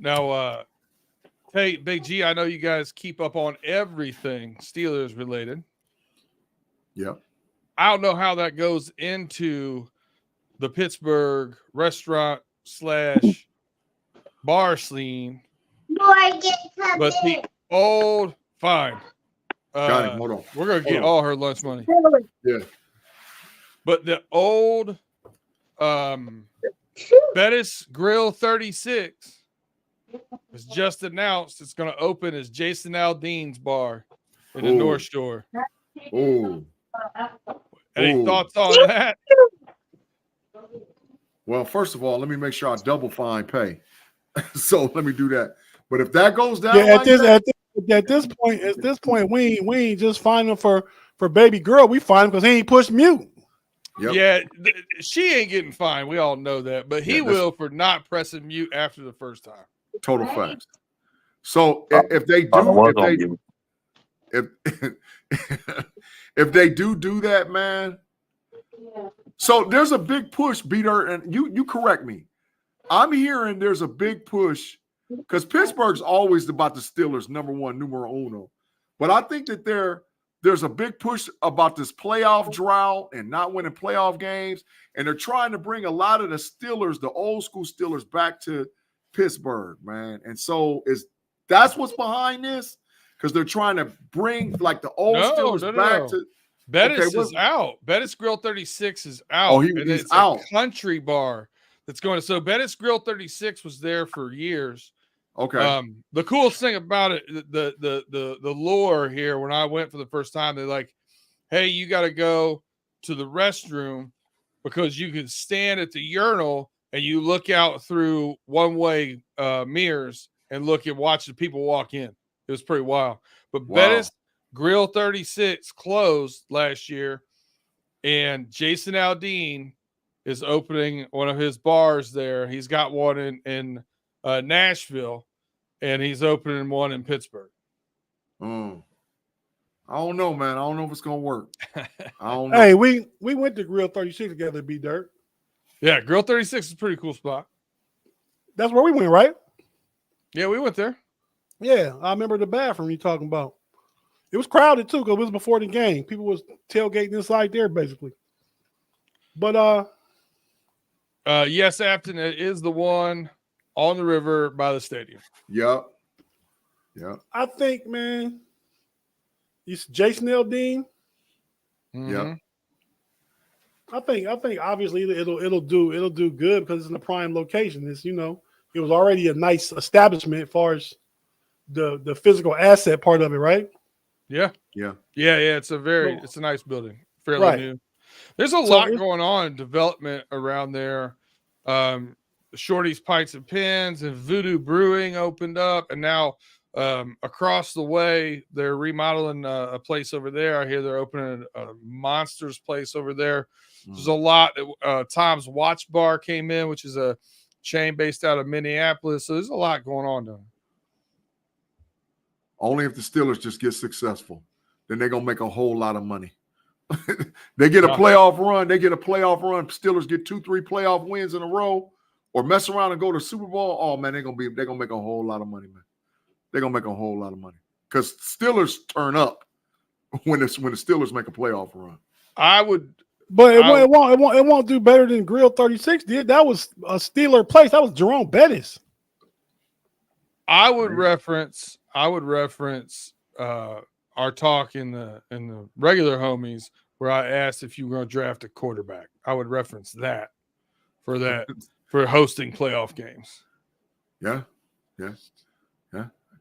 Now, Tate, Big G, I know you guys keep up on everything Steelers related. Yep. I don't know how that goes into the Pittsburgh restaurant / bar scene. But the old fine. Got him. Hold on. We're gonna get all her lunch money. Yeah. But the old Bettis Grill 36 was just announced. It's going to open as Jason Aldean's bar in the North Shore. Oh. Any thoughts on that? Well, first of all, let me make sure I double fine pay. So let me do that. But if that goes down, at this point, we ain't just find him for baby girl. We find him because he ain't pushed mute. Yep. Yeah, she ain't getting fined. We all know that, but he will for not pressing mute after the first time. Total facts. So if they do that, man. So there's a big push, Beater, and you correct me. I'm hearing there's a big push because Pittsburgh's always about the Steelers, numero uno. But I think that there's a big push about this playoff drought and not winning playoff games. And they're trying to bring a lot of the Steelers, the old school Steelers, back to Pittsburgh, man. And so that's what's behind this? Because they're trying to bring like the old Steelers back to Bettis is out. Bettis Grill 36 is out. Oh, he's out. A country bar that's going to. So Bettis Grill 36 was there for years. Okay. The coolest thing about it, the lore here, when I went for the first time, they're like, hey, you got to go to the restroom because you can stand at the urinal and you look out through one-way mirrors and watch the people walk in. It was pretty wild. But Bettis Grill 36 closed last year, and Jason Aldean is opening one of his bars there. He's got one in Nashville, and he's opening one in Pittsburgh. I don't know, man. I don't know if it's gonna work. I don't know. Hey, we went to Grill 36 together, B-Dirt. Yeah, Grill 36 is a pretty cool spot. That's where we went, right? Yeah, we went there. Yeah, I remember the bathroom you talking about. It was crowded too because it was before the game. People was tailgating inside there basically. But yes, Afton, it is the one on the river by the stadium. Yep. I think, man, it's Jason Aldean. Mm-hmm. Yeah. I think obviously it'll do good because it's in a prime location. It's it was already a nice establishment as far as the physical asset part of it, right? Yeah. It's a nice building, fairly new. There's a lot going on in development around there. Shorty's Pints and Pins and Voodoo Brewing opened up, and now across the way they're remodeling a place over there. I hear they're opening a Monsters place over there. There's a lot. Tom's Watch Bar came in, which is a chain based out of Minneapolis. So there's a lot going on down there. Only if the Steelers just get successful, then they're gonna make a whole lot of money. They get a playoff run. Steelers get 2-3 playoff wins in a row, or mess around and go to Super Bowl. Oh man, they're gonna make a whole lot of money, man. They're gonna make a whole lot of money because Steelers turn up when the Steelers make a playoff run. But it won't do better than Grill 36 did. That was a Steeler place. That was Jerome Bettis. I would reference our talk in the regular homies where I asked if you were going to draft a quarterback. I would reference that for hosting playoff games. Yeah.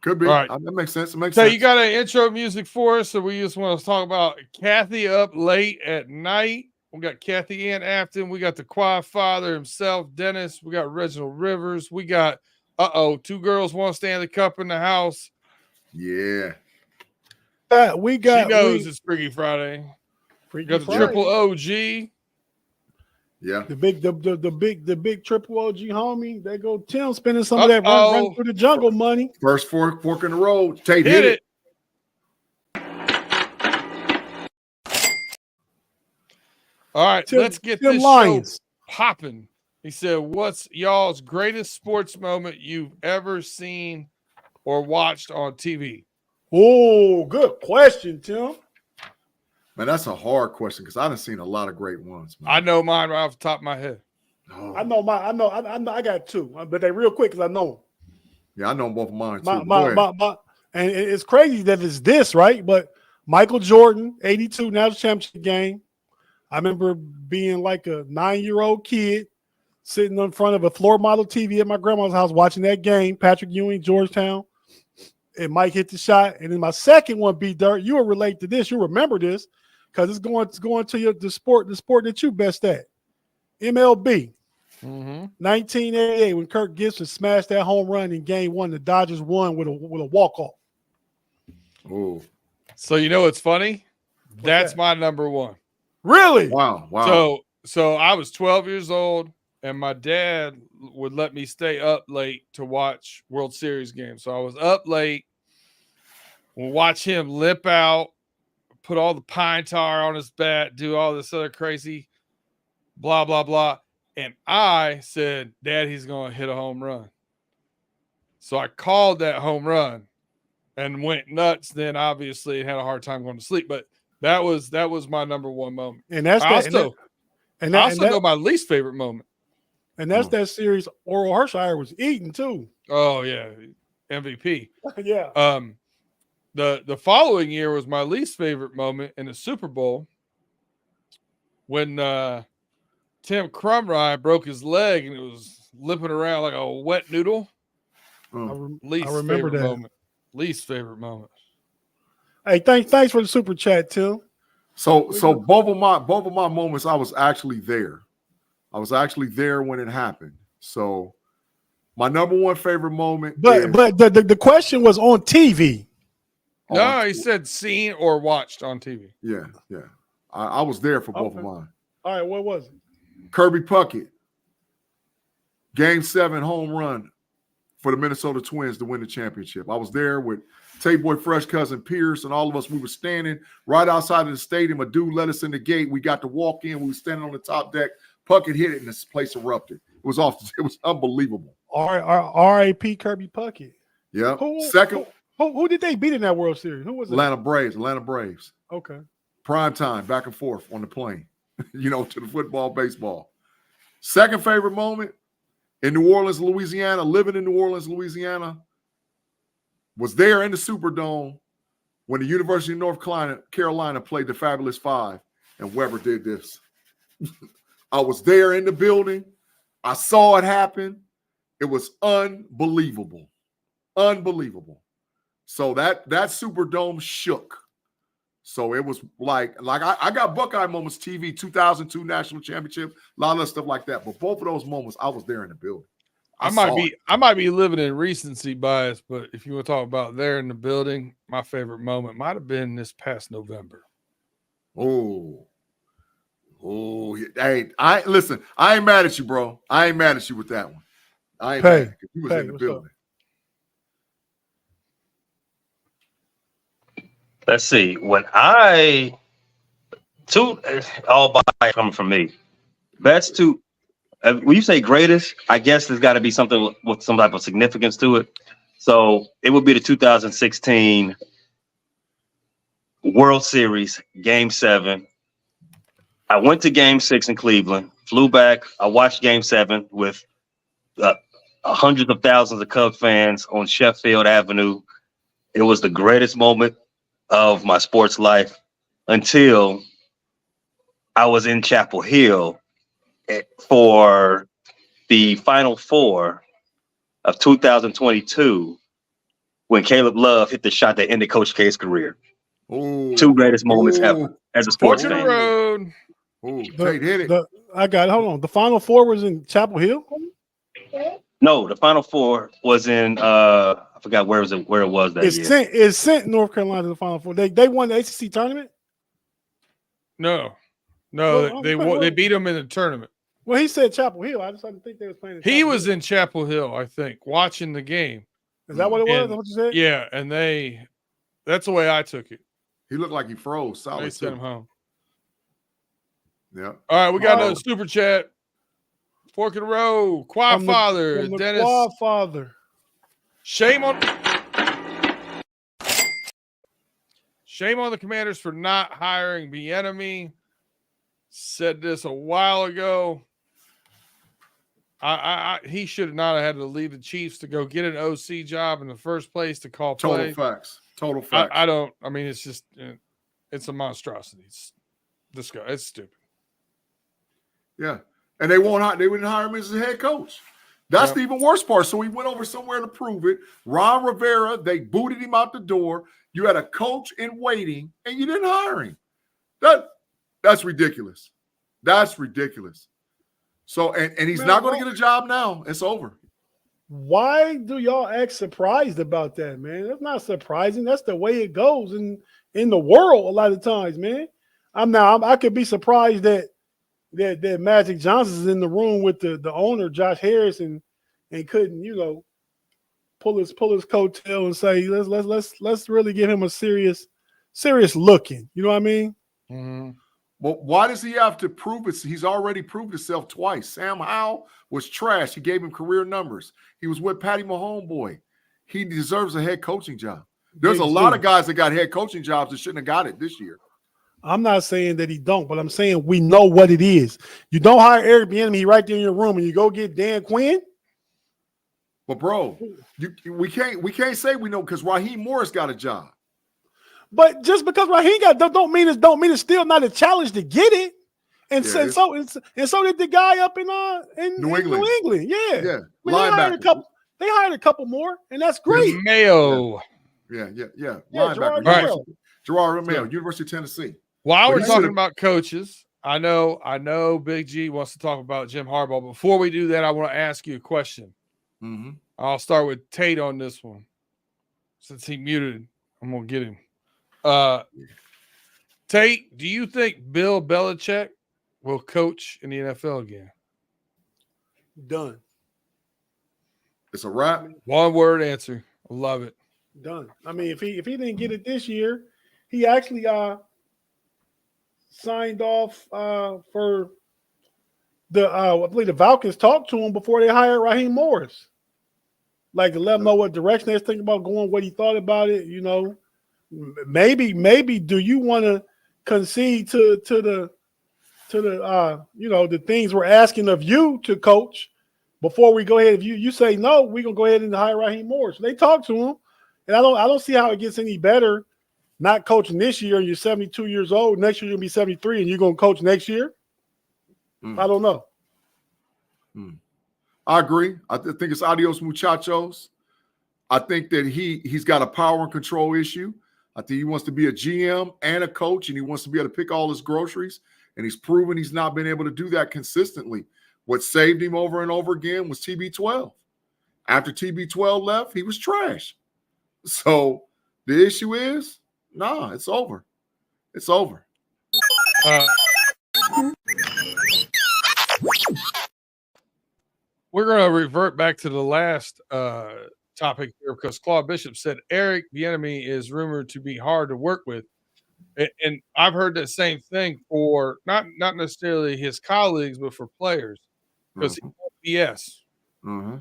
Could be. All right. That makes sense. So you got an intro music for us, so we just want to talk about Kathy up late at night. We got Kathy Ann Afton. We got the Quad Father himself, Dennis. We got Reginald Rivers. We got, two girls want to stay in the cup in the house. Yeah. We got. She knows it's Freaky Friday. We got the Triple OG. Yeah. The big Triple OG homie. There go Tim spending some of that run through the jungle money. First fork in the road. Tate hit it. All right, let's get this show popping. He said, "What's y'all's greatest sports moment you've ever seen or watched on TV?" Oh, good question, Tim. Man, that's a hard question because I done seen a lot of great ones, man. I know mine right off the top of my head. Oh. I know I got two, but they real quick because I know them. Yeah, I know both of mine too. Go ahead. And it's crazy that it's this, right? But Michael Jordan, 82 national championship game. I remember being like a 9-year-old kid sitting in front of a floor model TV at my grandma's house watching that game, Patrick Ewing, Georgetown. And Mike hit the shot. And then my second one, B Dirt, you will relate to this. You'll remember this because it's going to the sport that you best at. MLB. 1988 when Kirk Gibson smashed that home run in game 1, the Dodgers won with a walk-off. Oh. So you know what's funny? That's my number one. Really? Wow. So I was 12 years old, and my dad would let me stay up late to watch World Series games. So I was up late, we'll watch him limp out, put all the pine tar on his bat, do all this other crazy blah, blah, blah. And I said, Dad, he's going to hit a home run. So I called that home run and went nuts. Then obviously had a hard time going to sleep, but that was my number one moment. And that's I also know my least favorite moment. And that's that series Oral Hershiser was eating too. Oh yeah, MVP. Yeah. The following year was my least favorite moment in the Super Bowl when Tim Crumry broke his leg and it was limping around like a wet noodle. I remember that moment. Least favorite moment. Hey, thanks for the super chat, Tim. So both of my moments, I was actually there. I was actually there when it happened. So my number one favorite moment. But the question was on TV. No, he said seen or watched on TV. Yeah. I was there for both of mine. All right, what was it? Kirby Puckett, Game 7 home run for the Minnesota Twins to win the championship. I was there with Tate Boy Fresh Cousin Pierce and all of us. We were standing right outside of the stadium. A dude let us in the gate. We got to walk in. We were standing on the top deck. Puckett hit it and this place erupted. It was unbelievable. R.A.P. Kirby Puckett. Yeah. Who did they beat in that World Series? Who was it? Atlanta Braves. Okay. Prime time, back and forth on the plane. To the football, baseball. Second favorite moment in New Orleans, Louisiana, living in New Orleans, Louisiana, was there in the Superdome when the University of North Carolina played the Fabulous Five, and Weber did this. I was there in the building. I saw it happen. It was unbelievable. Unbelievable. So that Superdome shook. So it was like I got Buckeye Moments TV, 2002 National Championship, a lot of stuff like that. But both of those moments, I was there in the building. I might be living in recency bias, but if you want to talk about there in the building, my favorite moment might have been this past November. Oh, hey, I ain't mad at you, bro. I ain't mad at you with that one. I ain't mad. You was in the building. Let's see. When all by coming from me. Best two. When you say greatest, I guess there's got to be something with some type of significance to it. So it would be the 2016 World Series, Game 7. I went to Game 6 in Cleveland, flew back. I watched Game 7 with hundreds of thousands of Cubs fans on Sheffield Avenue. It was the greatest moment of my sports life until I was in Chapel Hill for the Final Four of 2022 when Caleb Love hit the shot that ended Coach K's career. Ooh. Two greatest moments ever as a sports fan. Road. Ooh, Tate hit it. I got it. Hold on. The Final Four was in Chapel Hill? No, the Final Four was in I forgot where it was that year. It sent North Carolina to the Final Four. They won the ACC tournament? No, Well, they beat them in the tournament. Well, he said Chapel Hill. I just didn't think they was playing. He was in Chapel Hill, I think, watching the game. Is that what it was? Is that what you said? Yeah, and that's the way I took it. He looked like he froze. They sent him home. Yeah. All right, we got another super chat. Fork in the road. Quad father. From the Dennis. quad father. Shame on the Commanders for not hiring Bieniemy. Said this a while ago. He should not have had to leave the Chiefs to go get an OC job in the first place to call play. Total facts. I mean, it's just, it's a monstrosity. It's stupid. Yeah. And they wouldn't hire him as a head coach. That's the even worse part. So he went over somewhere to prove it. Ron Rivera, they booted him out the door. You had a coach in waiting, and you didn't hire him. That's ridiculous. That's ridiculous. So, and he's not going to get a job now. It's over. Why do y'all act surprised about that, man? That's not surprising. That's the way it goes in the world a lot of times, man. I could be surprised that Magic Johnson's in the room with the owner, Josh Harris, and couldn't, pull his coattail and say, let's really give him a serious looking. You know what I mean? Mm-hmm. Well, why does he have to prove it? He's already proved himself twice. Sam Howell was trash. He gave him career numbers. He was with Patty Mahomes, boy. He deserves a head coaching job. There's a lot of guys that got head coaching jobs that shouldn't have got it this year. I'm not saying that he don't, but I'm saying we know what it is. You don't hire Eric Bieniemy right there in your room, and you go get Dan Quinn. But bro, we can't say we know because Raheem Morris got a job. But just because Raheem got don't mean it's still not a challenge to get it. And so did the guy up in New England. Yeah. Yeah. They hired a couple more, and that's great. Mayo. Yeah. Linebacker. Gerard Romeo, University of Tennessee. While we're talking about coaches, I know Big G wants to talk about Jim Harbaugh. Before we do that, I want to ask you a question. Mm-hmm. I'll start with Tate on this one. Since he muted, I'm going to get him. Tate, do you think Bill Belichick will coach in the NFL again? Done. It's a wrap. One word answer. I love it. Done. I mean, if he didn't get it this year, he actually signed off for I believe the Falcons talked to him before they hired Raheem Morris. Like to let him know what direction they're thinking about going, what he thought about it, Maybe do you want to concede to the the things we're asking of you to coach before we go ahead? If you say no, we're gonna go ahead and hire Raheem Morris. So they talked to him, and I don't see how it gets any better not coaching this year and you're 72 years old. Next year you're gonna be 73 and you're gonna coach next year. I don't know. I agree. I think it's adios muchachos. I think that he's got a power and control issue. I think he wants to be a GM and a coach, and he wants to be able to pick all his groceries, and he's proven he's not been able to do that consistently. What saved him over and over again was TB12. After TB12 left, he was trash. So the issue is, it's over. It's over. We're going to revert back to the last topic here because Claude Bishop said Eric Bieniemy is rumored to be hard to work with. And I've heard the same thing for not necessarily his colleagues, but for players because he BS. Mm-hmm.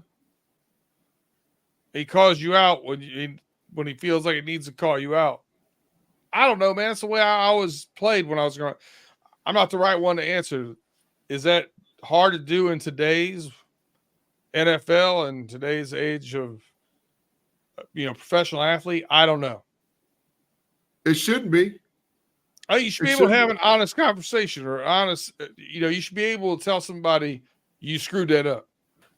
He calls you out when he feels like he needs to call you out. I don't know, man. That's the way I always played when I was growing. I'm not the right one to answer. Is that hard to do in today's NFL and today's age of professional athlete? I don't know. It shouldn't be. You should be able to have an honest conversation or honest. You should be able to tell somebody you screwed that up.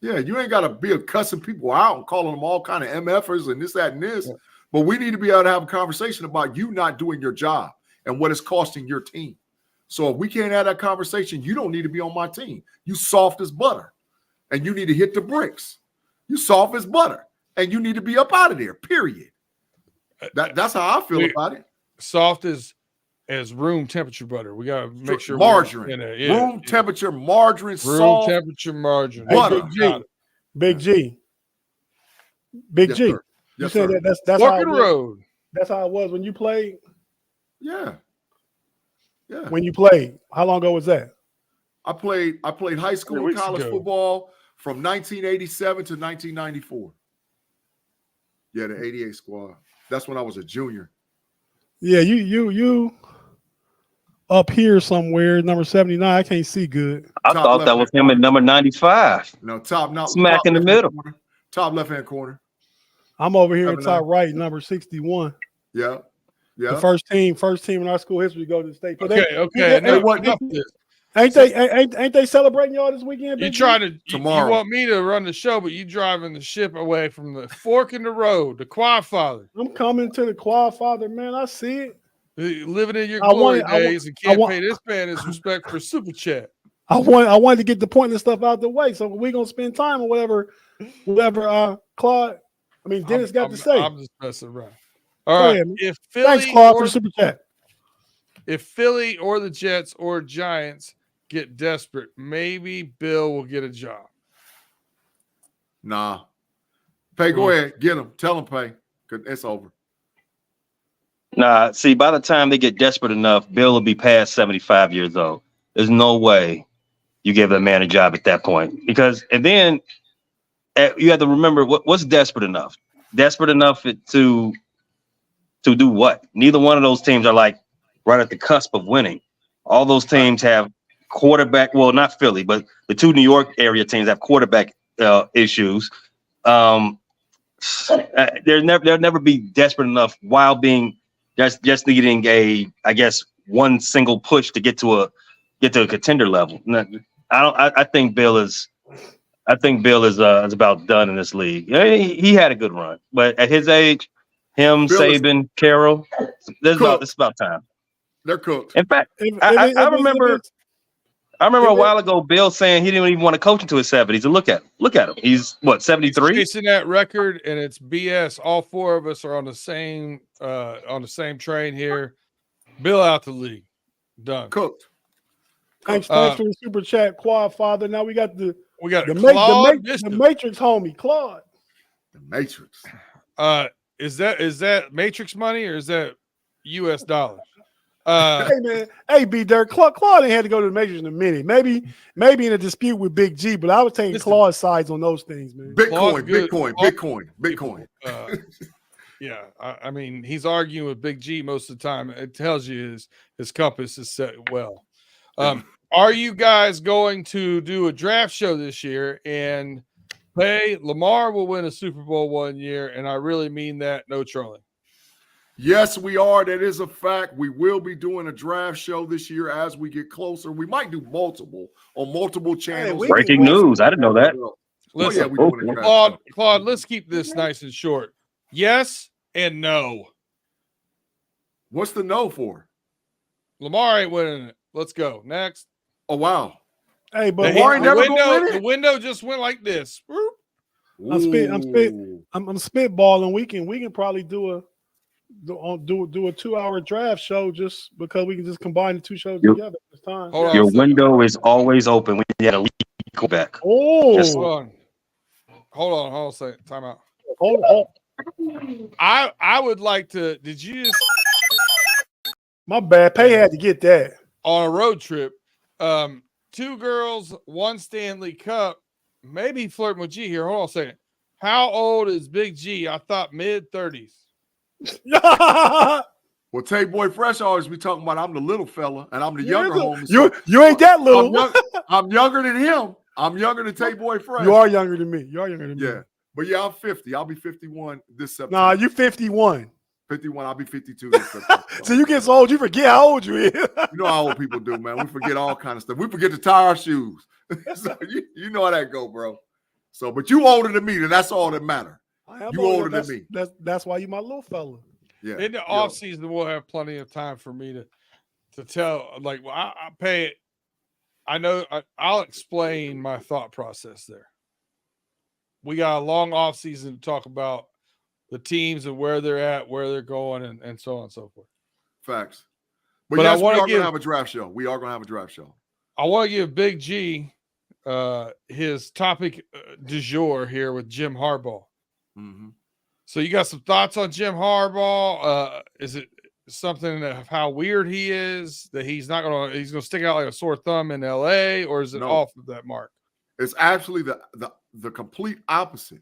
Yeah, you ain't got to be cussing people out and calling them all kind of MFers and this, that, and this. Yeah. But we need to be able to have a conversation about you not doing your job and what it's costing your team. So if we can't have that conversation, you don't need to be on my team. You soft as butter, and you need to hit the bricks. You soft as butter, and you need to be up out of there, period. That's how I feel about it. Soft as room temperature butter. We got to make sure margarine, room temperature margarine, room temperature margarine. Butter. Big G. Yes, G. Sir. You Yes, said sir. that's Fork in the road. That's how it was when you played. Yeah. When you played, how long ago was that? I played high school and weeks college ago. football from 1987 to 1994. Yeah, the 88 squad. That's when I was a junior. Yeah, you up here somewhere, number 79. I can't see good. I Top thought that was left-hand him at number 95. No, Smack in the left-hand middle. corner. Top left-hand corner. I'm over here in 79. top right, number 61. Yeah. The Yeah. first team in our school history to go to the state. But Okay. Ain't they celebrating y'all this weekend? You Big try G? to Tomorrow. You want me to run the show, but you driving the ship away from the fork in the road, the Quad Father. I'm coming to the Quad Father, man. I see it. Living in your I glory wanted- I want- days and I can't want- pay this man his respect for super chat. I wanted to get the pointless stuff out the way, so we're gonna spend time on whatever Dennis got to say. I'm just messing around. All Go right. ahead, man. If Thanks, Philly Claude, for or the super chat. if Philly or the Jets or Giants get desperate, maybe Bill will get a job. Nah. Pay, go ahead. Get him. Tell him, Pay. Because it's over. Nah, see, by the time they get desperate enough, Bill will be past 75 years old. There's no way you give that man a job at that point. And then you have to remember what's desperate enough. Desperate enough to do what? Neither one of those teams are like right at the cusp of winning. All those teams have quarterback. Well, not Philly, but the two New York area teams have quarterback issues. They'll never be desperate enough while being just needing one single push to get to a contender level. I think Bill is about done in this league. He had a good run, but at his age, Bill Saban, Carroll, it's about time. They're cooked. In fact, I remember a while ago Bill saying he didn't even want to coach until his 70s. And look at him. He's what, 73? Chasing that record, and it's BS. All four of us are on the same train here. Bill out the league. Done. Cooked. Thanks for the super chat, Quad Father. Now we got the Matrix homie, Claude. The Matrix. Is that Matrix money or is that US dollars? Hey man, B Dirk, Claude ain't had to go to the Matrix in a minute. Maybe in a dispute with Big G, but I was taking Claude's sides on those things, man. Bitcoin. Yeah, I mean, he's arguing with Big G most of the time. It tells you his compass is set well. Are you guys going to do a draft show this year? And Lamar will win a Super Bowl one year, and I really mean that. No trolling. Yes, we are. That is a fact. We will be doing a draft show this year as we get closer. We might do multiple channels. Breaking news. I didn't know that. Listen, we're doing a draft Claude, let's keep this nice and short. Yes and no. What's the no for? Lamar ain't winning it. Let's go. Next. Oh, wow. Hey, but the window just went like this. I'm spitballing. We can probably do a 2-hour draft show just because we can just combine the two shows together at this time. Your window is always open when you had a lead back. Oh, hold on a second. Time out. Hold on. I would like to. Did you just? My bad. Pay had to get that on a road trip. 2 girls, 1 Stanley Cup. Maybe flirting with G here. Hold on a second. How old is Big G? I thought mid-30s. Well, Tate Boy Fresh always be talking about I'm the little fella and I'm the younger homie. You ain't that little. I'm younger than him. I'm younger than Tate Boy Fresh. You are younger than me. Yeah. But yeah, I'm 50. I'll be 51 this September. Nah, you 51. 51. I'll be 52 this September. So you get so old, you forget how old you is. You know how old people do, man. We forget all kind of stuff. We forget to tie our shoes. So you know how that go, bro. So, but you older than me, and that's all that matters. You older than me. That's why you my little fella. Yeah. In the off season, we'll have plenty of time for me to tell. Like, well, I pay it. I know. I'll explain my thought process there. We got a long off season to talk about the teams and where they're at, where they're going, and so on and so forth. Facts. But yes, we are going to have a draft show. We are going to have a draft show. I want to give Big G his topic du jour here with Jim Harbaugh. Mm-hmm. So you got some thoughts on Jim Harbaugh? something of how weird he is that he's gonna stick out like a sore thumb in LA, or is it off of that mark? It's actually the complete opposite.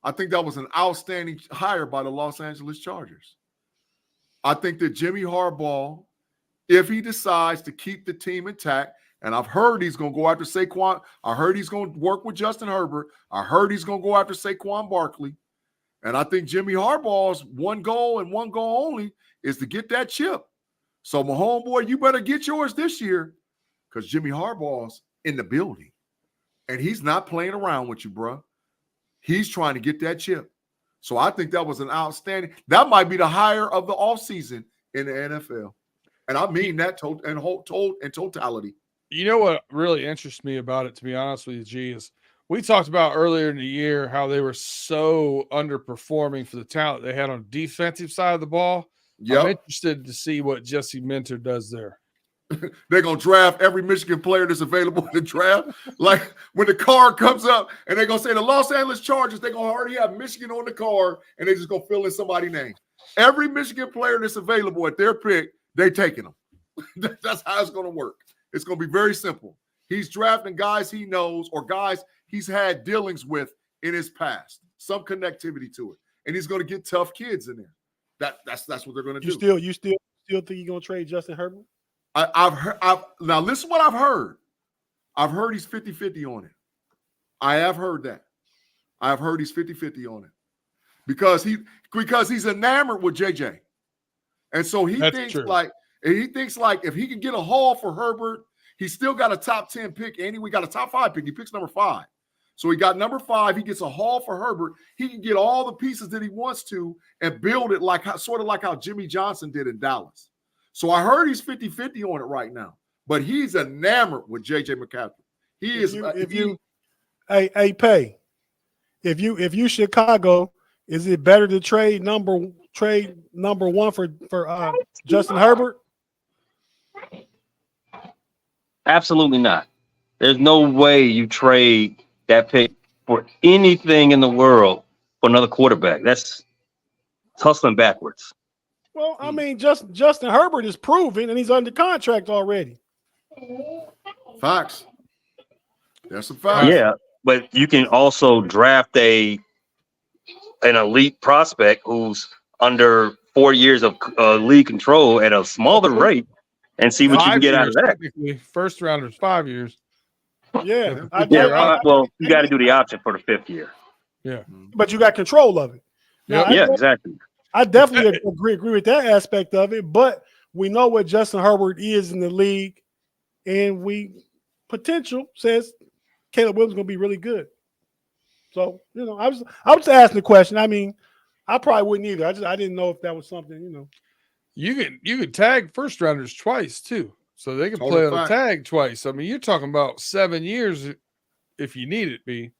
I think that was an outstanding hire by the Los Angeles Chargers. I think that Jimmy Harbaugh, if he decides to keep the team intact, and I've heard he's going to go after Saquon. I heard he's going to work with Justin Herbert. I heard he's going to go after Saquon Barkley. And I think Jimmy Harbaugh's one goal and one goal only is to get that chip. So, my homeboy, you better get yours this year because Jimmy Harbaugh's in the building. And he's not playing around with you, bro. He's trying to get that chip. So, I think that was an outstanding – that might be the hire of the offseason in the NFL. And I mean that in totality. You know what really interests me about it, to be honest with you, G, is we talked about earlier in the year how they were so underperforming for the talent they had on the defensive side of the ball. Yep. I'm interested to see what Jesse Minter does there. They're going to draft every Michigan player that's available in the draft. Like when the card comes up and they're going to say the Los Angeles Chargers, they're going to already have Michigan on the card and they're just going to fill in somebody's name. Every Michigan player that's available at their pick, they're taking them. That's how it's going to work. It's going to be very simple. He's drafting guys he knows or guys he's had dealings with in his past, some connectivity to it. And he's going to get tough kids in there. That's what they're going to do. You still think you're going to trade Justin Herbert? Now listen what I've heard. I've heard he's 50-50 on it. I have heard that. I've heard he's 50-50 on it. Because he's enamored with JJ. And so he thinks like if he can get a haul for Herbert, he's still got a top 10 pick, and we got a top 5 pick. He picks number 5. So he got number 5. He gets a haul for Herbert. He can get all the pieces that he wants to and build it sort of like how Jimmy Johnson did in Dallas. So I heard he's 50-50 on it right now. But he's enamored with J.J. McCaffrey. He is. Pay. If you Chicago, is it better to trade number 1 for Justin Herbert? Absolutely not. There's no way you trade that pick for anything in the world for another quarterback. That's hustling backwards. Well, I mean, Justin Herbert is proven, and he's under contract already. Facts. That's a fact. Yeah, but you can also draft an elite prospect who's under 4 years of league control at a smaller rate and see what you can get out of that. First rounders, 5 years. Yeah. Well, you got to do the option for the 5th year. Yeah. But you got control of it. Yeah, exactly. I definitely agree with that aspect of it, but we know what Justin Herbert is in the league, and potential says Caleb Williams is going to be really good. So, I was asking the question. I mean, I probably wouldn't either. I didn't know if that was something, You could tag first rounders twice too, so they can play on a tag twice. I mean, you're talking about 7 years if you need it.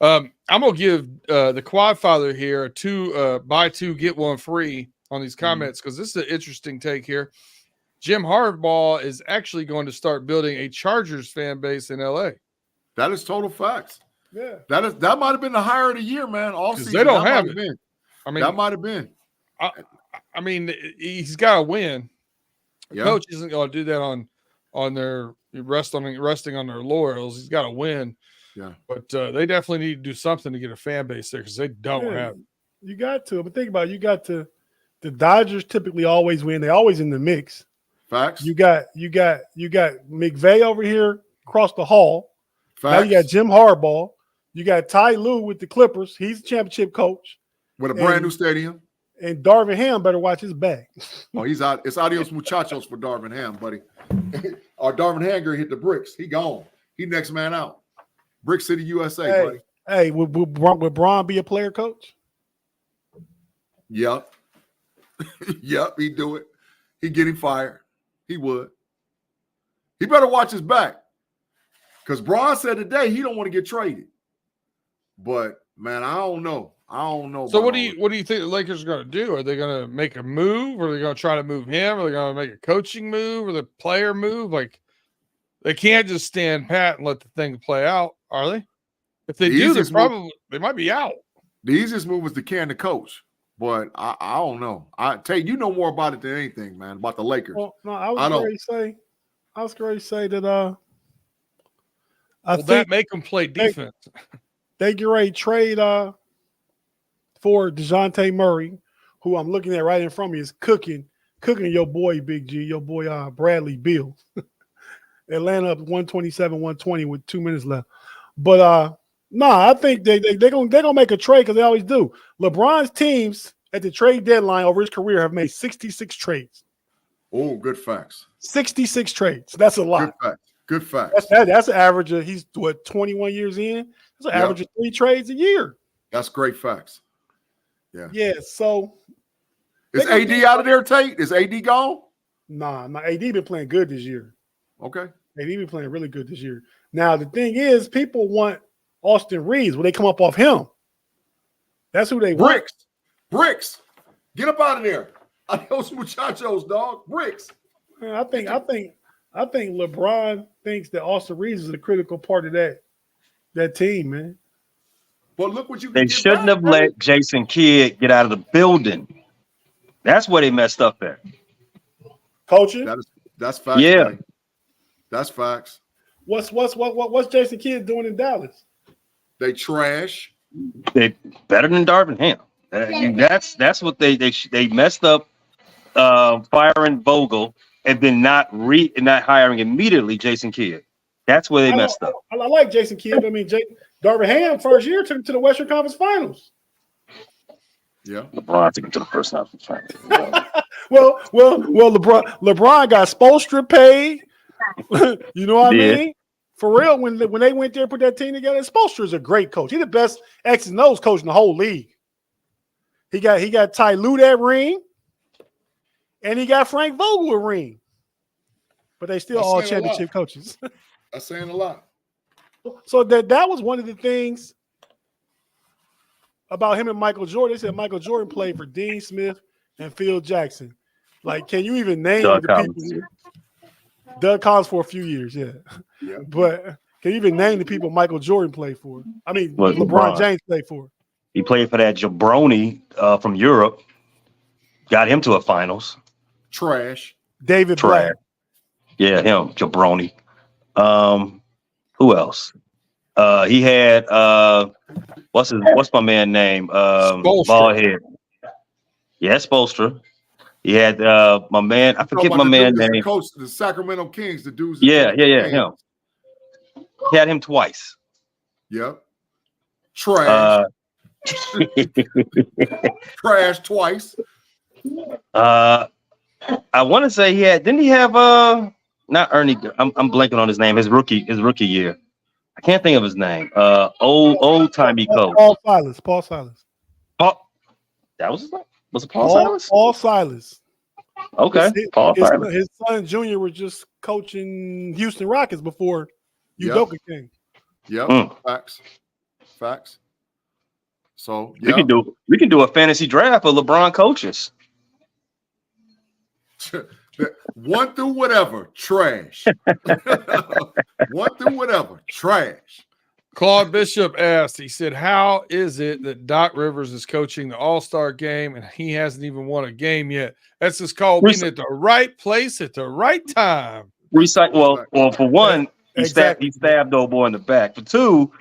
I'm gonna give the Quadfather here a buy 2 get 1 free on these comments because this is an interesting take here. Jim Harbaugh is actually going to start building a Chargers fan base in LA. That is total facts. Yeah, that might have been the hire of the year, man. All season they don't have it. I mean, that might have been. I mean, he's got to win. The coach isn't going to do that on their resting on their laurels. He's got to win. Yeah, but they definitely need to do something to get a fan base there because they don't have it. You got to, but think about it. The Dodgers typically always win. They're always in the mix. Facts. You got McVay over here across the hall. Facts. Now you got Jim Harbaugh. You got Ty Lue with the Clippers. He's the championship coach with a brand new stadium. And Darvin Ham better watch his back. Oh, he's out. It's adios muchachos for Darvin Ham, buddy. Or Darvin Hanger hit the bricks. He gone. He next man out. Brick City, USA, buddy. Hey, would Bron be a player coach? Yep. Yep, he'd do it. He'd get him fired. He would. He better watch his back. Because Bron said today he don't want to get traded. But, man, I don't know. So what do you think the Lakers are going to do? Are they going to make a move? Or are they going to try to move him? Are they going to make a coaching move or the player move? Like, they can't just stand pat and let the thing play out, are they? If they do, they might be out. The easiest move is to can the coach. But I don't know. Tate, you know more about it than anything, man, about the Lakers. Well, no, I was going to say that I think that make them play defense. They get ready to trade for DeJounte Murray, who I'm looking at right in front of me is cooking your boy Big G, your boy Bradley Beal. Atlanta up 127-120 with 2 minutes left. But I think they're gonna make a trade because they always do. LeBron's teams at the trade deadline over his career have made 66 trades. Oh, good facts. 66 trades. That's a lot. Good facts. That's an average of, he's 21 years in. That's an average of 3 trades a year. That's great facts. Yeah. Yeah. So is AD out of there, Tate? Is AD gone? Nah, my AD been playing good this year. Okay. AD been playing really good this year. Now the thing is, people want Austin Reeves when they come up off him. That's who they want. Bricks. Get up out of there. Adios muchachos, dog. Bricks. I think LeBron thinks that Austin Reeves is a critical part of that team, man. But look what you can They get shouldn't back, have bro. let Jason Kidd get out of the building. That's where they messed up at. Coaching. That's facts. Yeah. Man. That's facts. What's Jason Kidd doing in Dallas? They trash. They better than Darvin Ham. That's what they messed up. Firing Vogel and then not hiring immediately Jason Kidd. That's where they messed up. I like Jason Kidd. I mean, Darvin Ham first year took him to the Western Conference Finals. Yeah. LeBron took him to the first conference finals. Well, LeBron got Spoelstra paid. You know what I mean? For real, when they went there and put that team together, Spoelstra is a great coach. He's the best X and O's coach in the whole league. He got Ty Lue that ring, and he got Frank Vogel a ring. But they still all championship coaches. That's saying a lot. So that was one of the things about him and Michael Jordan. They said Michael Jordan played for Dean Smith and Phil Jackson. Like, can you even name Doug the Collins. people? Doug Collins for a few years, yeah. But can you even name the people Michael Jordan played for? I mean, LeBron James played for. He played for that jabroni from Europe. Got him to a finals. Trash. David Black. Yeah, him, jabroni. Who else? He had what's my man name? Bald head. Yeah, Spoelstra. He had my man. I forget my man name. Coach the Sacramento Kings. The dudes. Yeah. Him. He had him twice. Yep. Trash. Trash twice. I want to say didn't he have not Ernie? I'm blanking on his name. His rookie year. I can't think of his name. Old timey coach. Paul Silas. That was his name? Was it Paul Silas? Paul Silas. Okay. Paul Silas. His son Junior was just coaching Houston Rockets before Udoka came. Yep. Facts. So we can do a fantasy draft of LeBron coaches. 1 through whatever, trash. 1 through whatever, trash. Claude Bishop asked, he said, how is it that Doc Rivers is coaching the All-Star game and he hasn't even won a game yet? That's just called being at the right place at the right time. Well, for one, he stabbed old boy in the back. For two,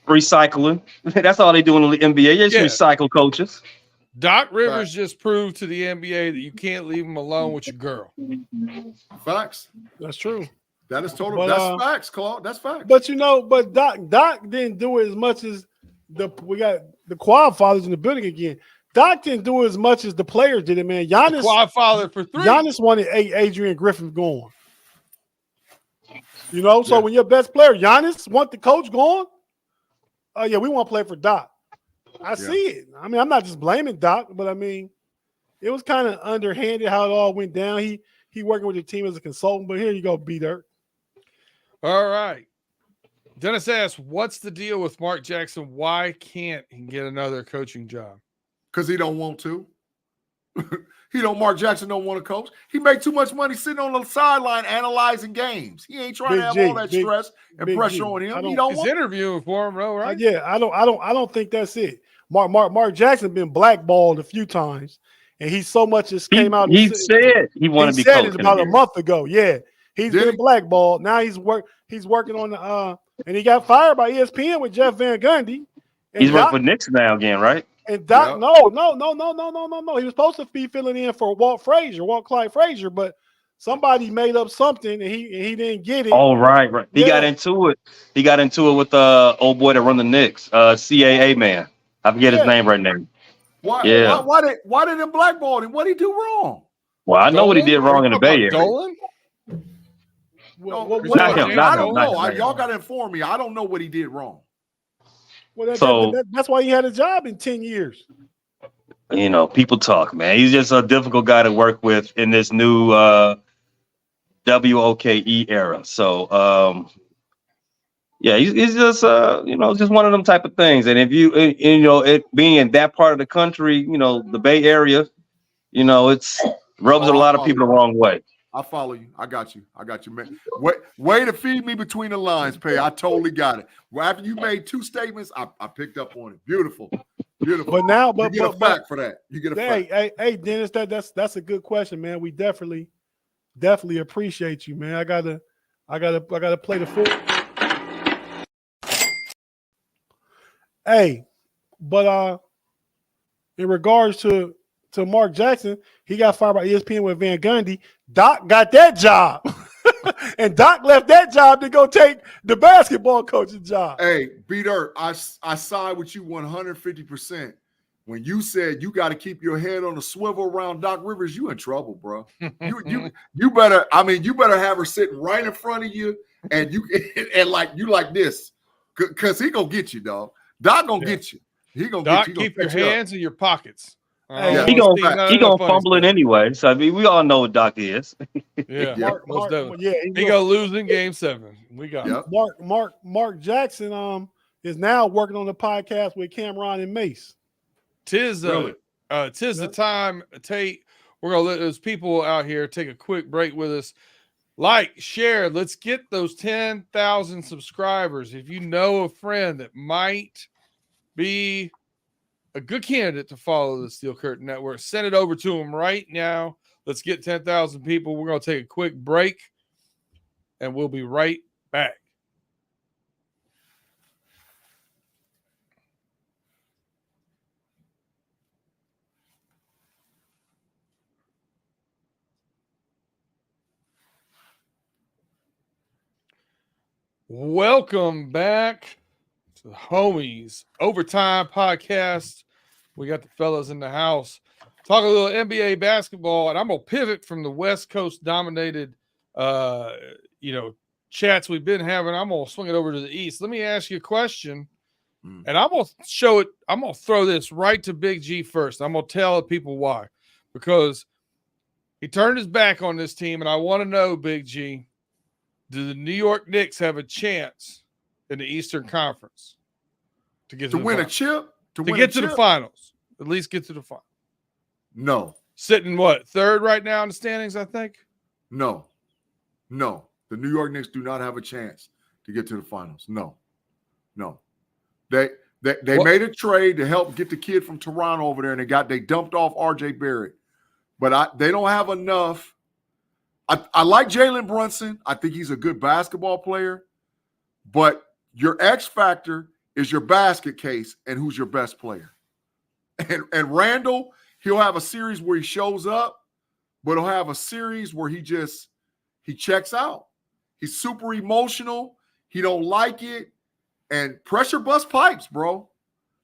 recycling. That's all they do in the NBA. They just recycle coaches. Doc Rivers just proved to the NBA that you can't leave him alone with your girl. Facts. That's true. That is total. But, that's facts, Claude. That's facts. But Doc didn't do it as much as we got the Quad Fathers in the building again. Doc didn't do it as much as the players did it, man. Giannis, Quad Father for 3. Giannis wanted Adrian Griffin going. You know, so when your best player, Giannis, want the coach going, oh yeah, we want to play for Doc. I see it. I mean, I'm not just blaming Doc, but I mean, it was kind of underhanded how it all went down. He working with the team as a consultant, but here you go, B-Dirt. All right. Dennis asks, what's the deal with Mark Jackson? Why can't he get another coaching job? Because he don't want to. Mark Jackson don't want to coach. He make too much money sitting on the sideline analyzing games. He ain't trying to have all that stress and pressure on him. He don't He's want interviewing for him, though, right? I don't think that's it. Mark Jackson been blackballed a few times, and he so much just came out. He said he wanted to be said coach it about a month ago. Yeah, he's Did been he? blackballed. Now he's working on the and he got fired by ESPN with Jeff Van Gundy. And He's working for Knicks now again, right? And Doc, Yep. no. He was supposed to be filling in for Walt Clyde Frazier, but somebody made up something and he didn't get it. Oh, right. He Yeah. got into it. He got into it with the old boy that run the Knicks, CAA man. I forget his name right now. Why did they blackball him? What did he do wrong? Well, I know what he did wrong in the Bay Area. Dolan? Not him, I don't know. not him. Y'all got to inform me. I don't know what he did wrong. Well, that's why he had a job in 10 years. You know, people talk, man. He's just a difficult guy to work with in this new WOKE era. So, yeah, he's just, just one of them type of things. And if it being in that part of the country, the Bay Area, it's rubs a lot of people the wrong way. I follow you. I got you, man. Way to feed me between the lines, Pay. I totally got it. Well, after you made two statements, I picked up on it. Beautiful. But now, you get a fact for that. You get a fact. Hey, Dennis, that's a good question, man. We definitely appreciate you, man. I gotta play the full. Hey, but in regards to Mark Jackson, he got fired by ESPN with Van Gundy. Doc got that job. And Doc left that job to go take the basketball coaching job. Hey, B-Dirt, I side with you 150%. When you said you got to keep your head on a swivel around Doc Rivers, you in trouble, bro. You better have her sitting right in front of you and you like this. Cause he gonna get you, dog. Doc gonna get you. He gonna Doc, get you. keep your hands in your pockets. He gonna fumble it anyway. So I mean, we all know what Doc is. Yeah, Mark, he gonna lose in Game 7. We got it. Mark Jackson is now working on the podcast with Cameron and Mace. Tis the time, Tate. We're gonna let those people out here take a quick break with us. Like, share. Let's get those 10,000 subscribers. If you know a friend that might be a good candidate to follow the Steel Curtain Network, send it over to them right now. Let's get 10,000 people. We're going to take a quick break, and we'll be right back. Welcome back to the Homies Overtime Podcast. We got the fellas in the house. Talk a little NBA basketball, and I'm going to pivot from the West Coast dominated, chats we've been having. I'm going to swing it over to the East. Let me ask you a question, and I'm going to show it. I'm going to throw this right to Big G first. I'm going to tell the people why, because he turned his back on this team, and I want to know, Big G, do the New York Knicks have a chance in the Eastern Conference to get to win a chip? To get to the finals. At least get to the final. No. Sitting what? Third right now in the standings, I think? No. The New York Knicks do not have a chance to get to the finals. No. They made a trade to help get the kid from Toronto over there, and they dumped off RJ Barrett. But they don't have enough. I like Jalen Brunson. I think he's a good basketball player. But your X factor is your basket case and who's your best player. And Randall, he'll have a series where he shows up, but he'll have a series where he checks out. He's super emotional. He don't like it. And pressure bust pipes, bro.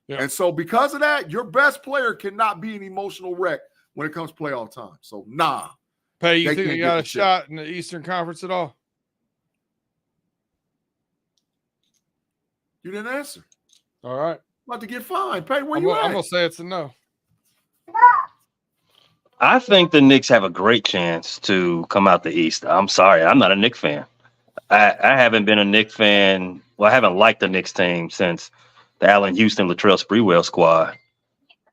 Yeah. And so because of that, your best player cannot be an emotional wreck when it comes playoff time. So, nah. Pay, you think they got a shot in the Eastern Conference at all? You didn't answer. All right. About to get fined. Pay, where you at? I'm going to say it's a no. I think the Knicks have a great chance to come out the East. I'm sorry. I'm not a Knicks fan. I haven't been a Knicks fan. Well, I haven't liked the Knicks team since the Allen Houston, Latrell Sprewell squad.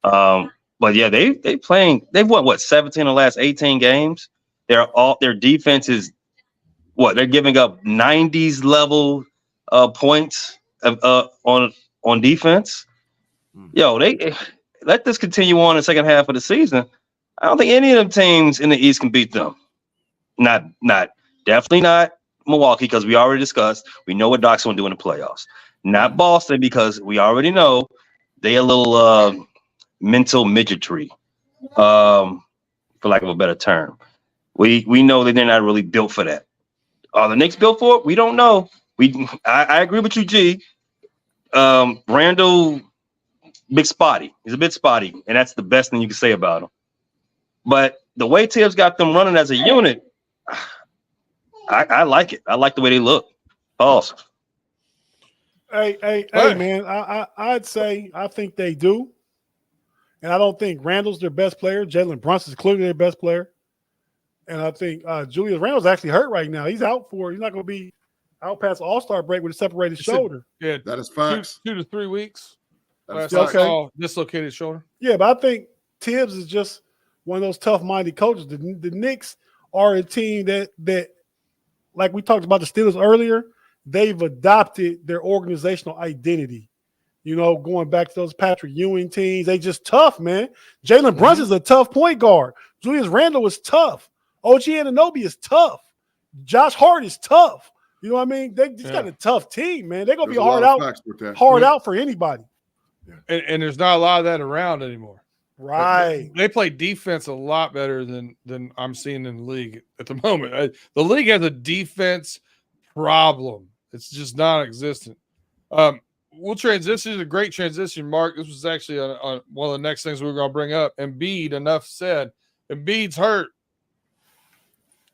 But yeah, they've won 17 of the last 18 games. Their defense is they're giving up 90s level points on defense. Yo, they let this continue on in the second half of the season. I don't think any of them teams in the East can beat them. Definitely not Milwaukee, because we already discussed. We know what Doc's going to do in the playoffs. Not Boston, because we already know they a little mental midgetry, for lack of a better term. We know that they're not really built for that. Are the Knicks built for it? We don't know. I agree with you, G. Randall, big spotty. He's a bit spotty, and that's the best thing you can say about him. But the way Tibbs got them running as a unit, I like it. I like the way they look. Pause. Hey, man. I'd say I think they do. And I don't think Randall's their best player. Jalen Brunson's clearly their best player. And I think Julius Randle's actually hurt right now. He's out he's not going to be out past All-Star break with a separated shoulder. Yeah, that is facts. 2 to 3 weeks. That's okay. Dislocated shoulder. Yeah, but I think Tibbs is just one of those tough-minded coaches. The Knicks are a team that, like we talked about the Steelers earlier, they've adopted their organizational identity. You know, going back to those Patrick Ewing teams, they just tough, man. Jalen Brunson's a tough point guard. Julius Randle is tough. OG Anunoby is tough. Josh Hart is tough. You know what I mean? They just got a tough team, man. They're going to be hard out for anybody. Yeah. And there's not a lot of that around anymore. Right. They play defense a lot better than I'm seeing in the league at the moment. The league has a defense problem. It's just non-existent. We'll transition to a great transition, Mark. This was actually on one of the next things we were going to bring up. Embiid, enough said. Embiid's hurt.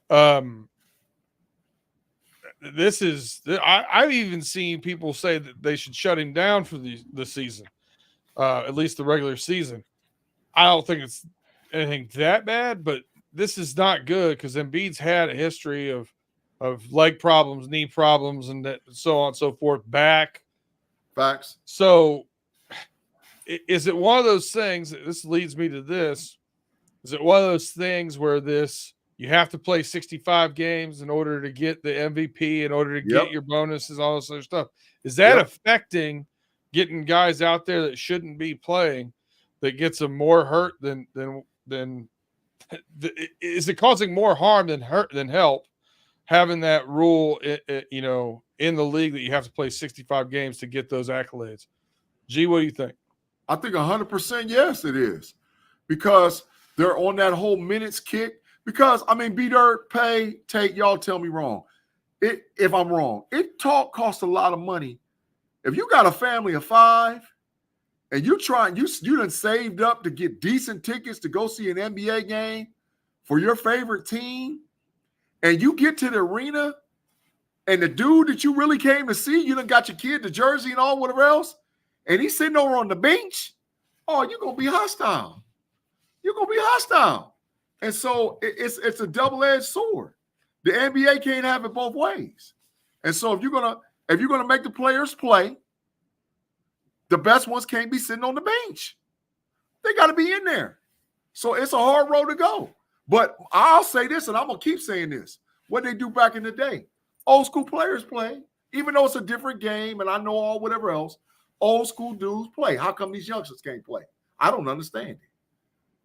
I've even seen people say that they should shut him down for the season, at least the regular season. I don't think it's anything that bad, but this is not good because Embiid's had a history of leg problems, knee problems, and so on and so forth, back. Facts. So is it one of those things, this leads me to this, is it one of those things where you have to play 65 games in order to get the MVP, in order to get your bonuses, all this other stuff? Is that affecting getting guys out there that shouldn't be playing, that gets them more hurt than is it causing more harm than help, having that rule, in the league that you have to play 65 games to get those accolades? G, what do you think? I think 100% yes, it is, because they're on that whole minutes kick. Because, I mean, B-Dirt, Pay, Tate, y'all tell me wrong. If I'm wrong, it costs a lot of money. If you got a family of 5 and you done saved up to get decent tickets to go see an NBA game for your favorite team, and you get to the arena and the dude that you really came to see, you done got your kid the jersey and all whatever else, and he's sitting over on the bench, you're going to be hostile. You're going to be hostile. And so it's a double-edged sword. The NBA can't have it both ways. And so if you're gonna make the players play, the best ones can't be sitting on the bench. They got to be in there. So it's a hard road to go. But I'll say this, and I'm gonna keep saying this: what they do back in the day, old school players play, even though it's a different game, and I know all whatever else. Old school dudes play. How come these youngsters can't play? I don't understand it.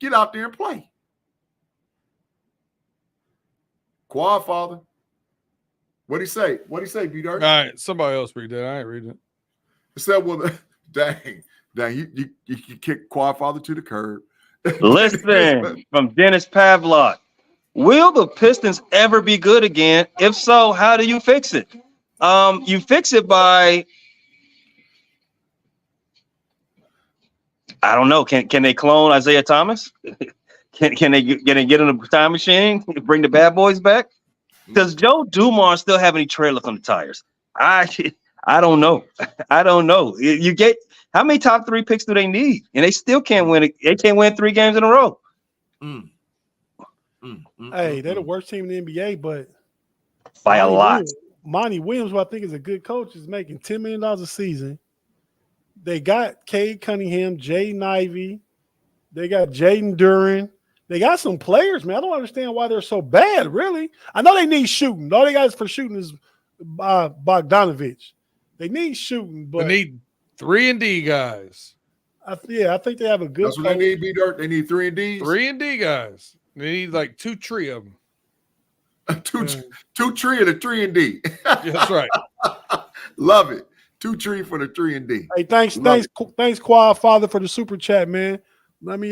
Get out there and play. Quad father. What'd he say? B-Dirt? All right, somebody else read that. I ain't reading it. It said, well, dang, you kick Quad father to the curb. Listen, from Dennis Pavlok. Will the Pistons ever be good again? If so, how do you fix it? You fix it by, I don't know. Can they clone Isaiah Thomas? Can they get in a time machine, bring the bad boys back? Does Joe Dumars still have any trailers on the tires? I don't know. I don't know. You get how many top 3 picks do they need? And they still can't win. They can't win 3 games in a row. Hey, they're the worst team in the NBA, but by a lot. Monty Williams, who I think is a good coach, is making $10 million a season. They got Cade Cunningham, Jaden Ivey. They got Jaden Duran. They got some players, man. I don't understand why they're so bad, really. I know they need shooting. All they got for shooting is Bogdanovich. They need shooting, but they need 3-and-D guys. I think they have a good. That's what they need. B-Dirt. They need 3 and Ds. 3 and D guys. They need like 2 tree of them. two tree and a 3 and D. That's right. Love it. 2 tree for the 3 and D. Hey, thanks, Quad Father, for the super chat, man. Let me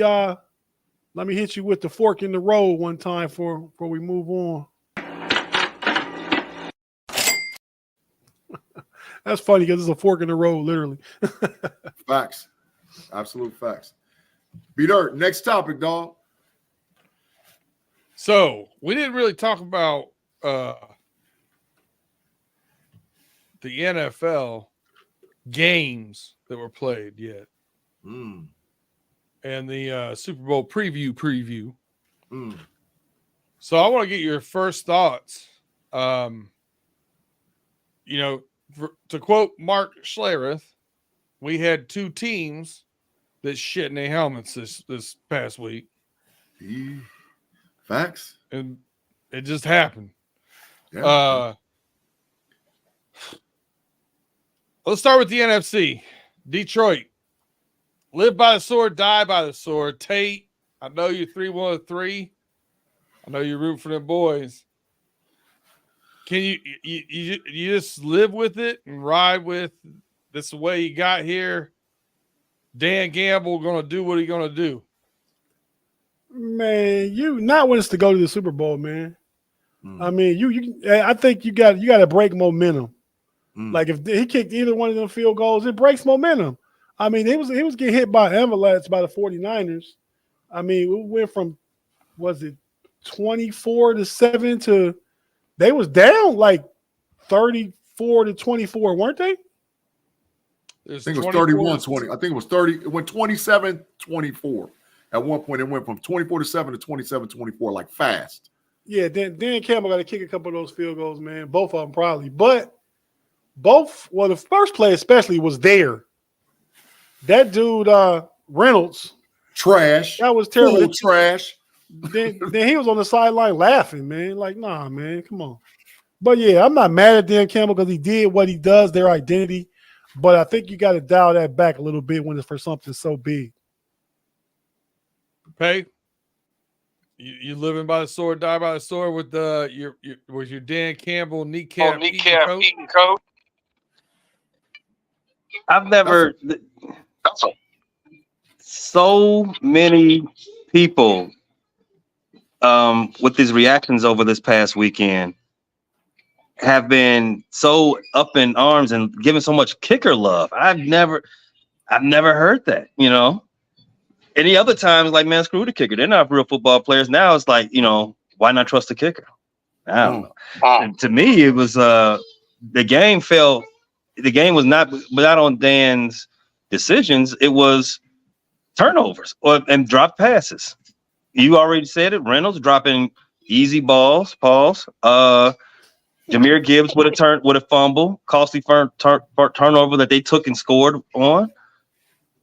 hit you with the fork in the road one time before we move on. That's funny because it's a fork in the road, literally. Facts. Absolute facts. B-Dirt, next topic, dog. So we didn't really talk about the NFL games that were played yet. And the Super Bowl preview. So I want to get your first thoughts. To quote Mark Schlereth, we had 2 teams that shit in their helmets this past week. Facts. And it just happened. Yeah. Let's start with the NFC. Detroit. Live by the sword, die by the sword. Tate, I know you're 3-1-3. I know you're rooting for them boys. Can you just live with it and ride with this the way you got here? Dan Gamble gonna do what he gonna do. Man, you not when it's to go to the Super Bowl, man. I mean, I think you got to break momentum. Like if he kicked either one of them field goals, it breaks momentum. I mean, he was getting hit by avalanche by the 49ers. I mean, we went from, was it 24-7 to they was down like 34-24, weren't they? I think it was 31-20. I think it was 30. It went 27-24. At one point, it went from 24-7 to 27-24, like fast. Yeah, Dan Campbell got to kick a couple of those field goals, man. Both of them probably. But the first play especially was there. That dude, Reynolds. Trash. That was terrible. Full trash. Then he was on the sideline laughing, man. Like, nah, man, come on. But, yeah, I'm not mad at Dan Campbell because he did what he does, their identity. But I think you got to dial that back a little bit when it's for something so big. Hey, you living by the sword, die by the sword with your Dan Campbell kneecap eating coat? I've never. So many people with these reactions over this past weekend have been so up in arms and giving so much kicker love. I've never heard that, you know. Any other times, like, man, screw the kicker. They're not real football players. Now it's like, you know, why not trust the kicker? I don't know. And to me, it was the game was not on Dan's decisions. It was turnovers and drop passes. You already said it. Reynolds dropping easy balls. Pause. Jahmyr Gibbs with a fumble, costly turnover that they took and scored on.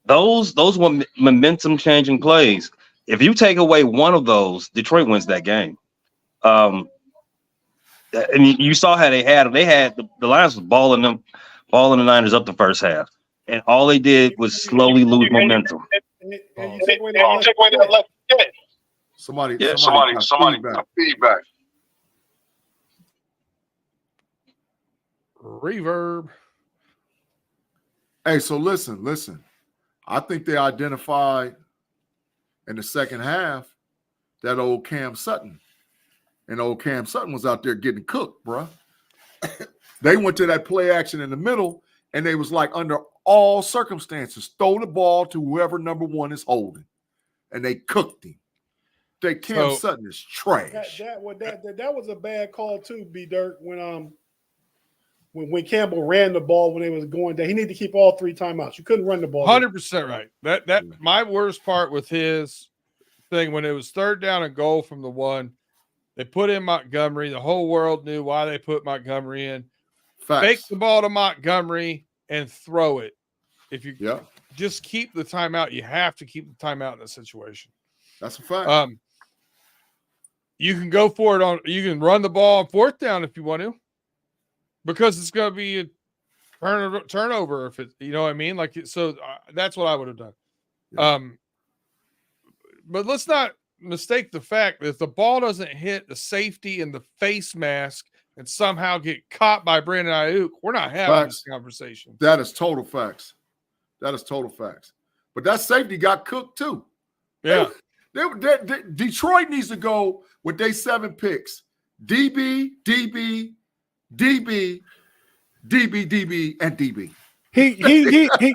Those were momentum changing plays. If you take away one of those, Detroit wins that game. And you saw how they had the Lions was balling the Niners up the first half, and all they did was slowly lose momentum. Somebody got feedback. Reverb. Hey, so listen. I think they identified in the second half that old Cam Sutton. And old Cam Sutton was out there getting cooked, bro. They went to that play action in the middle, and they was like, under all circumstances, throw the ball to whoever number one is holding. And they cooked him. Cam Sutton is trash. That was a bad call too, B-Dirt, when Campbell ran the ball when they was going down. He needed to keep all 3 timeouts. You couldn't run the ball. 100% right. That my worst part with his thing, when it was 3rd down and goal from the 1, they put in Montgomery. The whole world knew why they put Montgomery in. Facts. Fake the ball to Montgomery and throw it. If you Yeah. just keep the timeout, you have to keep the timeout in this situation. That's a fact. You can go for it you can run the ball on 4th down if you want to, because it's going to be a turnover if it, you know what I mean? Like, so that's what I would have done. Yeah. But let's not mistake the fact that if the ball doesn't hit the safety and the face mask and somehow get caught by Brandon Ayuk, we're not having this conversation. That is total facts. That is total facts. But that safety got cooked too. Yeah. Detroit needs to go with their 7 picks. DB, DB, DB, DB, DB, and DB.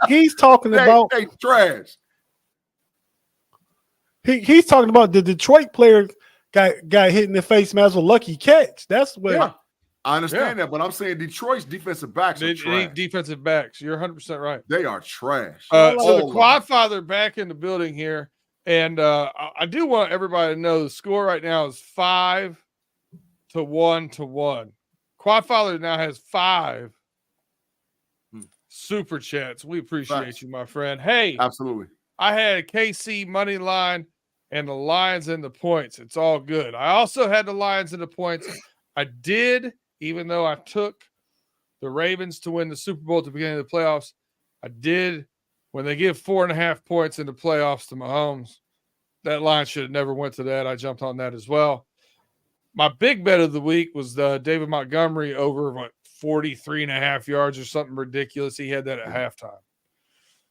He's talking about they trash. He's talking about the Detroit player got hit in the face mask with a lucky catch. That's what. Yeah, I understand that, but I'm saying Detroit's defensive backs are trash. Defensive backs. You're 100% right. They are trash. So the Quadfather back in the building here, and I do want everybody to know the score right now is 5-1 to 1. Quadfather now has 5 super chats. We appreciate you, my friend. Hey, absolutely. I had KC money line and the Lions in the points. It's all good. I also had the Lions in the points. I did, even though I took the Ravens to win the Super Bowl at the beginning of the playoffs. I did, when they give 4.5 points in the playoffs to Mahomes, that line should have never went to that. I jumped on that as well. My big bet of the week was David Montgomery over 43.5 yards or something ridiculous. He had that at halftime.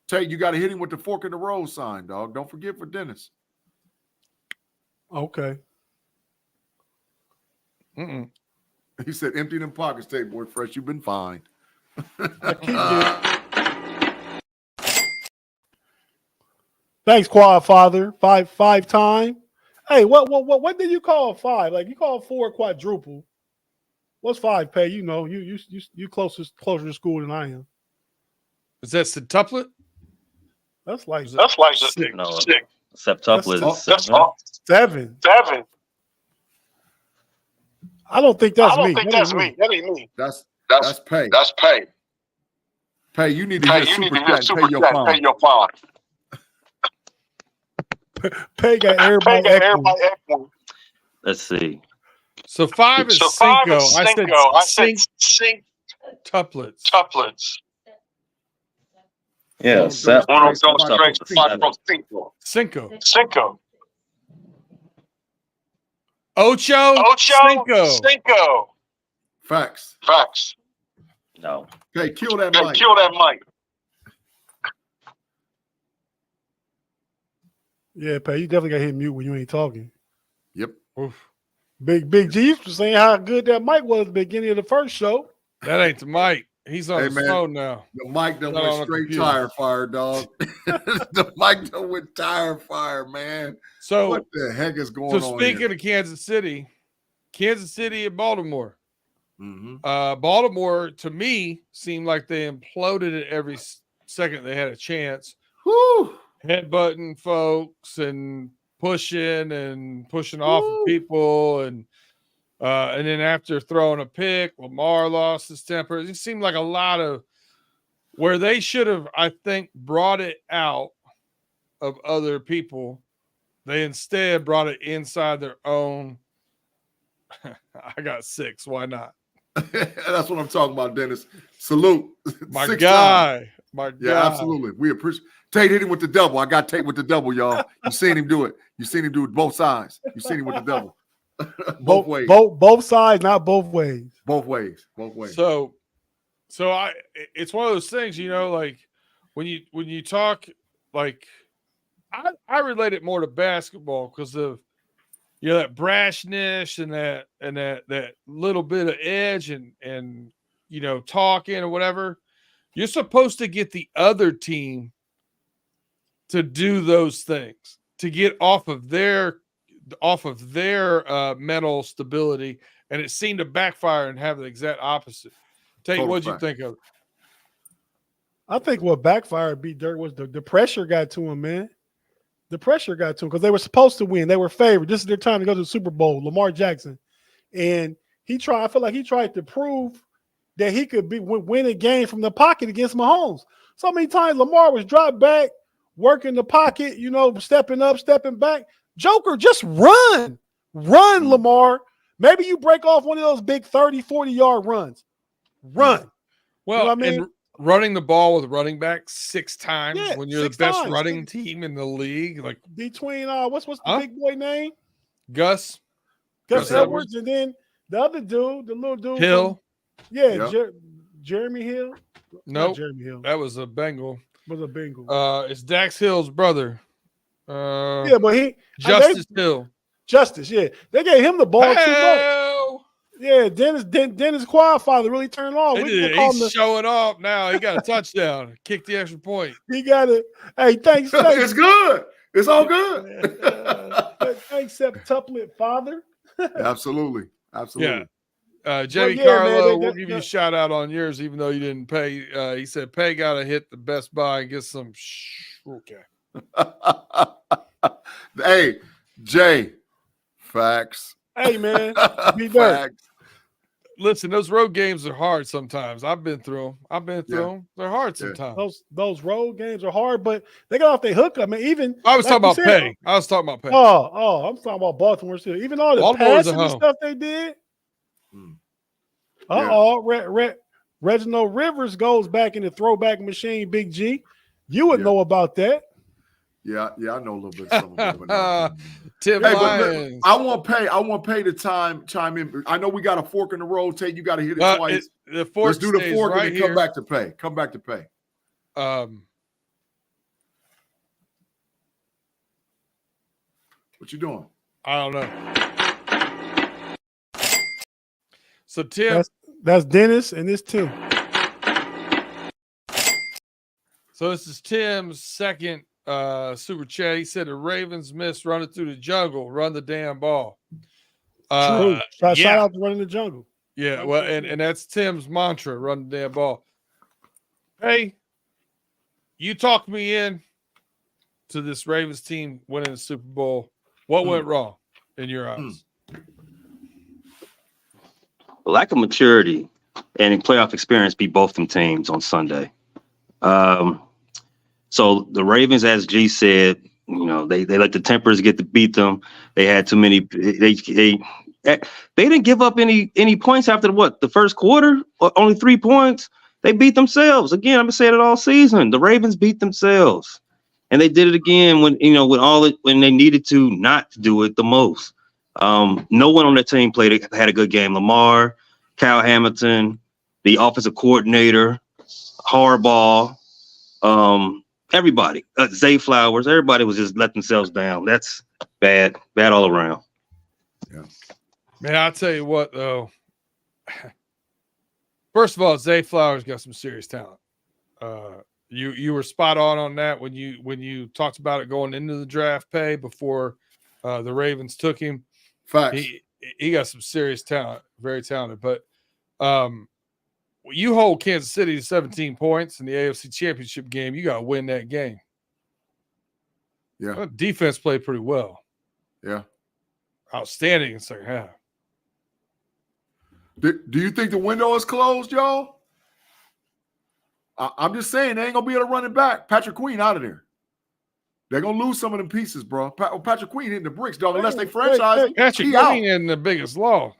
Tate, you got to hit him with the fork in the road sign, dog. Don't forget for Dennis. Okay. He said, empty them pockets, Tate, boy, fresh. You've been fine. Thanks, Quadfather. Five time. Hey, what did you call 5? Like, you call 4 quadruple. What's 5, Pay? You know, you closer to school than I am. Is that septuplet? That's like 6. No, septuplet is 7. I don't think that's me. That ain't me. That's Pay. That's Pay. Pay, you need to get a super chat and pay your fine. Pay got everybody. Let's see. So 5 is cinco. I said tuplets. Yeah, Cinco. Ocho, Cinco. Facts. No. Okay, kill that mic. Yeah, Pay, you definitely got to hit mute when you ain't talking. Yep. Oof. Big G was saying how good that mic was at the beginning of the first show. That ain't the mic. He's on his phone now. The mic done went straight tire fire, dog. The mic done went tire fire, man. So what the heck is going on? So speaking of Kansas City and Baltimore. Mm-hmm. Baltimore, to me, seemed like they imploded at every second they had a chance. Whew. Headbutting folks and pushing off of people, and then after throwing a pick, Lamar lost his temper. It seemed like a lot of where they should have, I think, brought it out of other people. They instead brought it inside their own. I got 6. Why not? That's what I'm talking about, Dennis. Salute. My guy. Yeah, absolutely. We appreciate Tate hit him with the double. I got Tate with the double, y'all. You seen him do it. You seen him do it both sides. You seen him with the double. Both ways. Both sides, not both ways. Both ways. So it's one of those things, you know, like when you talk, like I relate it more to basketball because of, you know, that brashness and that little bit of edge and you know, talking or whatever. You're supposed to get the other team to do those things, to get off of their mental stability, and it seemed to backfire and have the exact opposite. Tate, what'd you think of it? I think what backfired beat Dirk was the pressure got to him, man. The pressure got to him because they were supposed to win. They were favored. This is their time to go to the Super Bowl. Lamar Jackson, and I feel like he tried to prove that he could win a game from the pocket against Mahomes. So many times Lamar was dropped back, working the pocket, you know, stepping up, stepping back. Joker, just run, Lamar. Maybe you break off one of those big 30, 40-yard runs. Run. Well, you know what I mean? running the ball with running back 6 times when you're the 6 best times. running team in the league. Like between what's the big boy name? Gus Edwards, and then the other dude, the little dude Hill. Jeremy Hill. Nope. Not Jeremy Hill. That was a Bengal. Was a Bengal. It's Dax Hill's brother. But Justice Hill. Justice, yeah. They gave him the ball too much. Hell! Yeah, Dennis Quadfather really turned on. He's showing off now. He got a touchdown. Kicked the extra point. He got it. Hey, thanks. It's good. It's all good. Thanks, septuplet father. Absolutely. Yeah. Jamie Carlo, we'll give you a shout out on yours, even though you didn't pay. He said, pay got to hit the Best Buy and get some. Okay. Hey, Jay. Facts. Hey, man. Facts. Listen, those road games are hard sometimes. I've been through them. They're hard sometimes. Those road games are hard, but they got off their hook. I mean, even I was talking about pay. I'm talking about Baltimore still. Even all the passing and stuff they did. Reginald Rivers goes back in the throwback machine, Big G. You would know about that. Yeah, I know a little bit. Something Tim Lyons. I want pay to chime in. I know we got a fork in the road. Tate, you got to hit it twice. Let's do the fork and then come back to pay. Come back to pay. What you doing? I don't know. So Tim, that's Dennis and this Tim. So this is Tim's second super chat. He said the Ravens missed running through the jungle, run the damn ball. True. Shout out to running the jungle. Yeah, well, and that's Tim's mantra, run the damn ball. Hey, you talked me in to this Ravens team winning the Super Bowl. What went wrong in your eyes? Lack of maturity and playoff experience beat both them teams on Sunday. So the Ravens, as G said, they let the tempers get to beat them. They had too many. They didn't give up any points after the first quarter. Only 3 points. They beat themselves again. I'm gonna say it all season. The Ravens beat themselves, and they did it again when they needed to not do it the most. No one on that team had a good game. Lamar, Kyle Hamilton, the offensive coordinator, Harbaugh. Everybody, Zay Flowers, everybody was just letting themselves down. That's bad all around. Yeah, man, I'll tell you what though. First of all, Zay Flowers got some serious talent. You were spot on that when you talked about it going into the draft pay before the Ravens took him. Facts. He got some serious talent, very talented. But you hold Kansas City to 17 points in the AFC Championship game, you got to win that game. Yeah. Defense played pretty well. Yeah. Outstanding in second half. Do you think the window is closed, y'all? I'm just saying they ain't going to be able to run it back. Patrick Queen out of there. They're going to lose some of them pieces, bro. Patrick Queen hitting the bricks, dog, unless they franchise him. Patrick Queen in the biggest law.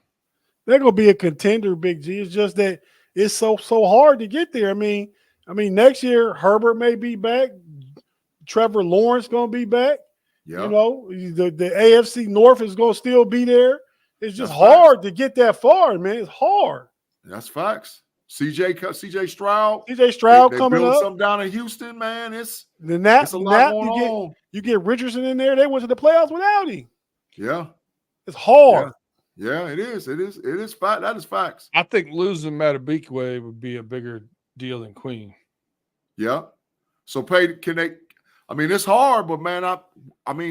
They're going to be a contender, Big G. It's just that it's so hard to get there. I mean, next year Herbert may be back. Trevor Lawrence going to be back. Yeah. The AFC North is going to still be there. It's just hard to get that far, man. It's hard. That's facts. CJ Stroud. CJ Stroud they coming build up. Something down in Houston, man. It's a lot going on. You get Richardson in there. They went to the playoffs without him. Yeah. It's hard. Yeah, it is. It is fact. That is facts. I think losing Matabikwe would be a bigger deal than Queen. Yeah. So it's hard, but man,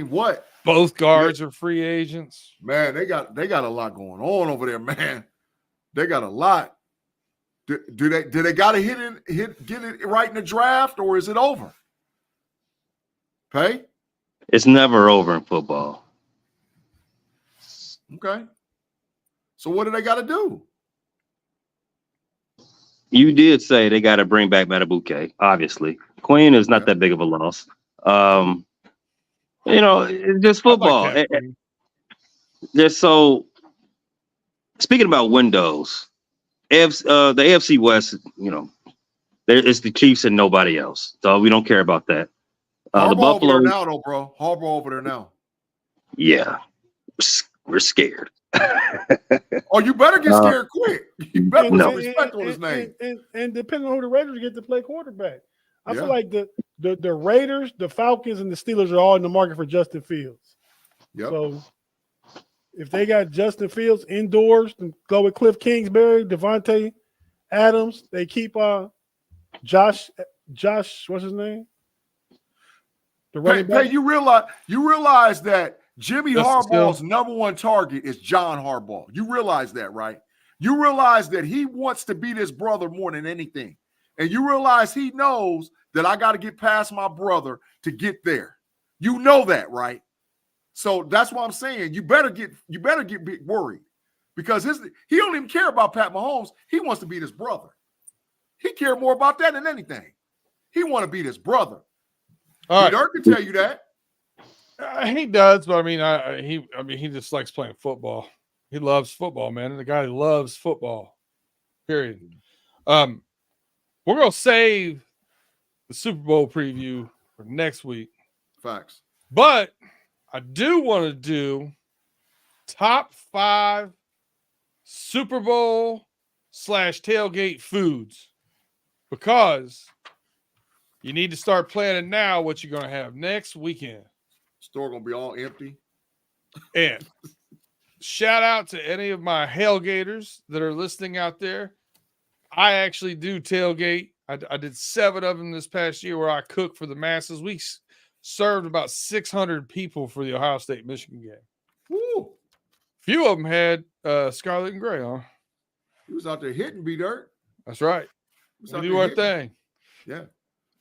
what? Both guards are free agents. Man, they got a lot going on over there, man. They got a lot. Do they got to get it right in the draft, or is it over? Pay? It's never over in football. Okay. So what do they got to do? You did say they got to bring back Matabikwe, obviously. Queen is not that big of a loss. It's just football. Speaking about windows, the AFC West, It's the Chiefs and nobody else. So we don't care about that. The Harbaugh Buffalo, over there now, though, bro. Harbaugh over there now. yeah, we're scared. Oh, you better get scared quick. You better put some respect on his name. And depending on who the Raiders get to play quarterback, I Yeah. feel like the Raiders, the Falcons, and the Steelers are all in the market for Justin Fields. Yep. So if they got Justin Fields indoors, then go with Cliff Kingsbury, Devontae Adams. They keep Josh, what's his name? The running back. Hey, you realize that Jimmy Justin Harbaugh's Fields. number one target is John Harbaugh. You realize that, right? You realize that he wants to beat his brother more than anything. And you realize he knows that I got to get past my brother to get there. You know that, right? So that's why I'm saying you better get worried because he don't even care about Pat Mahomes. He wants to beat his brother. He cares more about that than anything. He want to beat his brother. All right. Dirk can tell you that. He does, but I mean, he just likes playing football. He loves football, man. And the guy loves football. Period. We're gonna save the Super Bowl preview for next week. Facts. But I do want to do top 5 Super Bowl / tailgate foods because you need to start planning now what you're going to have next weekend. Store going to be all empty. And shout out to any of my Hailgaters that are listening out there. I actually do tailgate. I did 7 of them this past year where I cooked for the masses. We served about 600 people for the Ohio State-Michigan game. Woo. Few of them had scarlet and gray on. He was out there hitting B-Dirt. That's right. We do our thing. Yeah.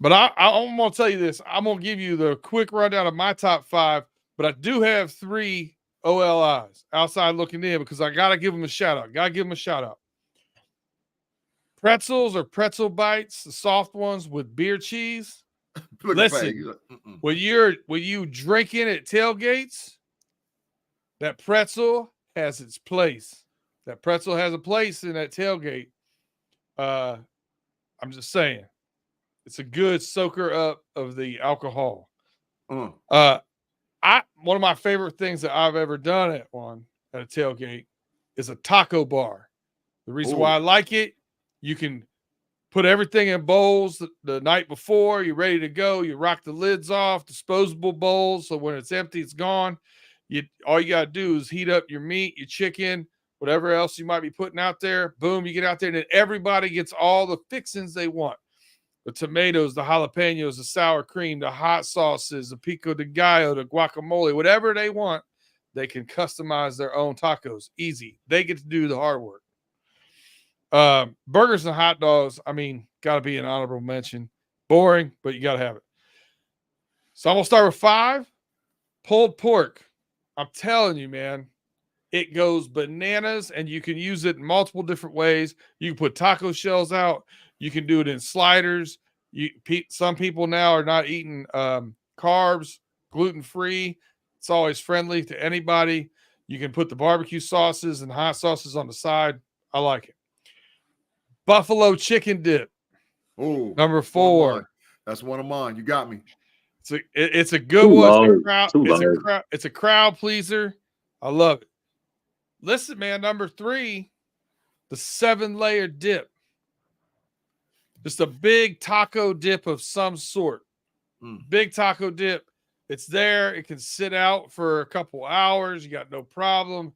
But I'm going to tell you this. I'm going to give you the quick rundown of my top 5, but I do have 3 OLIs outside looking in because I got to give them a shout out. Pretzels or pretzel bites, the soft ones with beer cheese. Listen, when you drinking at tailgates, that pretzel has its place. That pretzel has a place in that tailgate. I'm just saying. It's a good soaker up of the alcohol. One of my favorite things that I've ever done at a tailgate is a taco bar. The reason why I like it, you can put everything in bowls the night before. You're ready to go. You rock the lids off, disposable bowls. So when it's empty, it's gone. All you got to do is heat up your meat, your chicken, whatever else you might be putting out there. Boom, you get out there, and then everybody gets all the fixings they want. The tomatoes, the jalapenos, the sour cream, the hot sauces, the pico de gallo, the guacamole, whatever they want, they can customize their own tacos. Easy. They get to do the hard work. Burgers and hot dogs, got to be an honorable mention. Boring, but you got to have it. So I'm going to start with 5. Pulled pork. I'm telling you, man, it goes bananas, and you can use it in multiple different ways. You can put taco shells out. You can do it in sliders. Some people now are not eating carbs, gluten-free. It's always friendly to anybody. You can put the barbecue sauces and hot sauces on the side. I like it. Buffalo chicken dip. Oh, number 4. That's one of mine. You got me. It's a good one. It's a crowd pleaser. I love it. Listen, man, number 3, the 7-layer dip. Just a big taco dip of some sort. Big taco dip. It's there. It can sit out for a couple hours. You got no problem.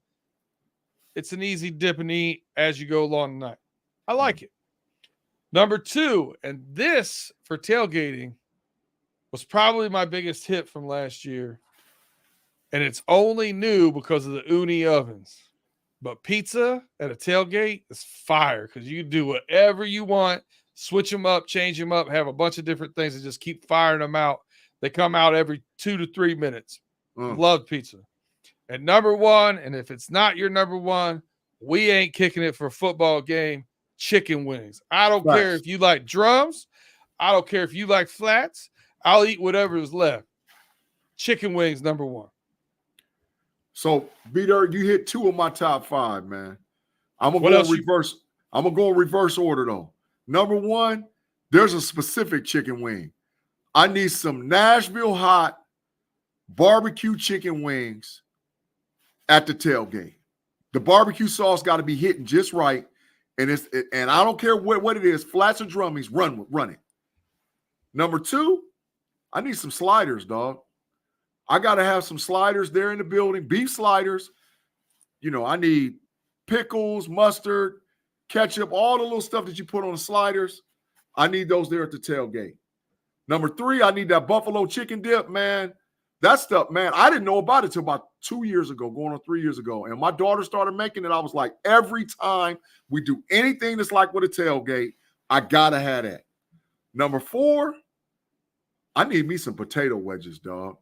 It's an easy dip and eat as you go along the night. I like it. Number 2, and this for tailgating was probably my biggest hit from last year. And it's only new because of the uni ovens. But pizza at a tailgate is fire because you can do whatever you want. Switch them up, change them up, have a bunch of different things and just keep firing them out. They come out every 2 to 3 minutes. Love pizza. And number 1, and if it's not your number 1, we ain't kicking it for a football game, chicken wings. I don't care if you like drums. I don't care if you like flats. I'll eat whatever is left. Chicken wings, number 1. So, B-Dirt, you hit 2 of my top 5, man. I'm gonna go in reverse order though. Number 1, there's a specific chicken wing. I need some Nashville hot barbecue chicken wings at the tailgate. The barbecue sauce got to be hitting just right. And I don't care what it is, flats or drummies, run it. Number 2, I need some sliders, dog. I got to have some sliders there in the building, beef sliders. You know, I need pickles, mustard, ketchup, all the little stuff that you put on the sliders. I need those there at the tailgate. Number 3, I need that buffalo chicken dip, man. That stuff, man, I didn't know about it till about 2 years ago, going on 3 years ago. And my daughter started making it. I was like, every time we do anything that's like with a tailgate, I got to have that. Number 4, I need me some potato wedges, dog.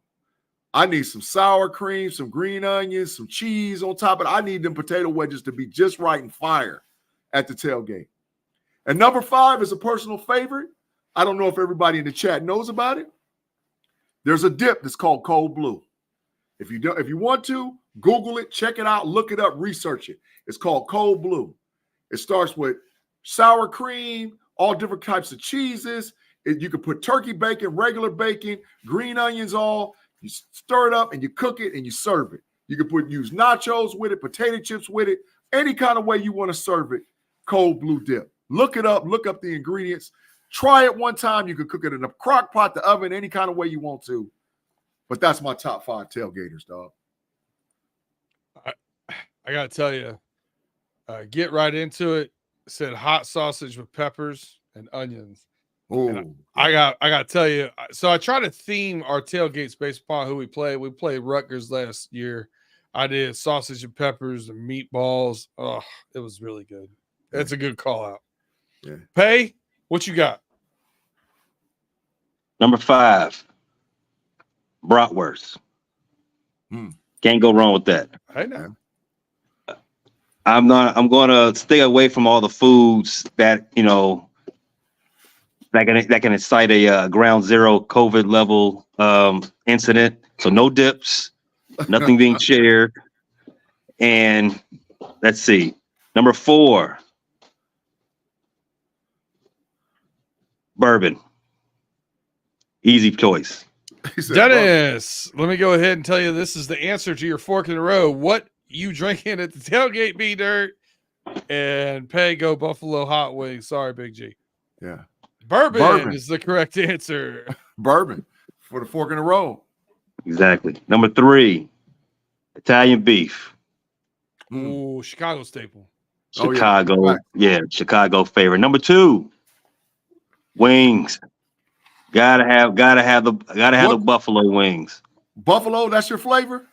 I need some sour cream, some green onions, some cheese on top of it. I need them potato wedges to be just right and fire at the tailgate. And number 5 is a personal favorite. I don't know if everybody in the chat knows about it. There's a dip that's called Cold Blue. If you want to, Google it, check it out, look it up, research it. It's called Cold Blue. It starts with sour cream, all different types of cheeses. You can put turkey bacon, regular bacon, green onions, all. You stir it up and you cook it and you serve it. You can use nachos with it, potato chips with it, any kind of way you want to serve it. Cold Blue dip. Look it up. Look up the ingredients. Try it one time. You can cook it in a crock pot, the oven, any kind of way you want to. But that's my top 5 tailgaters, dog. I got to tell you, get right into it. It said hot sausage with peppers and onions. Oh, I got to tell you. So I try to theme our tailgates based upon who we play. We played Rutgers last year. I did sausage and peppers and meatballs. Oh, it was really good. That's a good call out. Yeah. Pay, what you got? Number 5, bratwurst. Can't go wrong with that. I know. I'm going to stay away from all the foods that, you know, that can incite a ground zero COVID level incident. So no dips, nothing being shared. And let's see, number 4, bourbon. Easy choice. Dennis, let me go ahead and tell you this is the answer to your fork in the road. What you drinking at the tailgate, B-Dirt? And Pay, go Buffalo hot wings. Sorry, Big G. Yeah. Bourbon is the correct answer. Bourbon for the fork in the road. Exactly. Number 3, Italian beef. Ooh, Chicago staple. Chicago. Chicago favorite. Number 2, wings. Gotta have the buffalo wings. Buffalo, that's your flavor?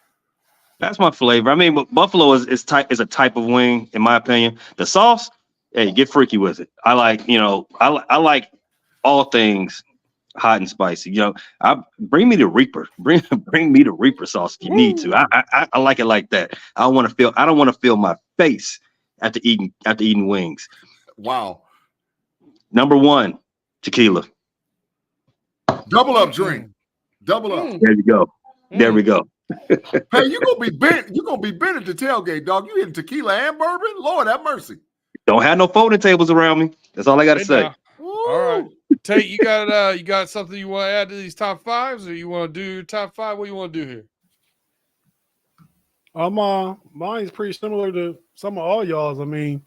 That's my flavor. I mean, but buffalo is a type of wing, in my opinion. The sauce, hey, get freaky with it. I like I like all things hot and spicy. You know, bring me the Reaper. Bring me the Reaper sauce if you need to. I like it like that. I don't want to feel my face after eating wings. Wow. Number 1, tequila. Double up drink. Double up. There you go. There we go. Hey, you're gonna be bent. You're gonna be bent at the tailgate, dog. You hitting tequila and bourbon? Lord have mercy. Don't have no folding tables around me. That's all I gotta say. All right. Tate, you got something you want to add to these top 5s, or you want to do your top 5? What do you want to do here? Mine's pretty similar to some of all y'all's. I mean,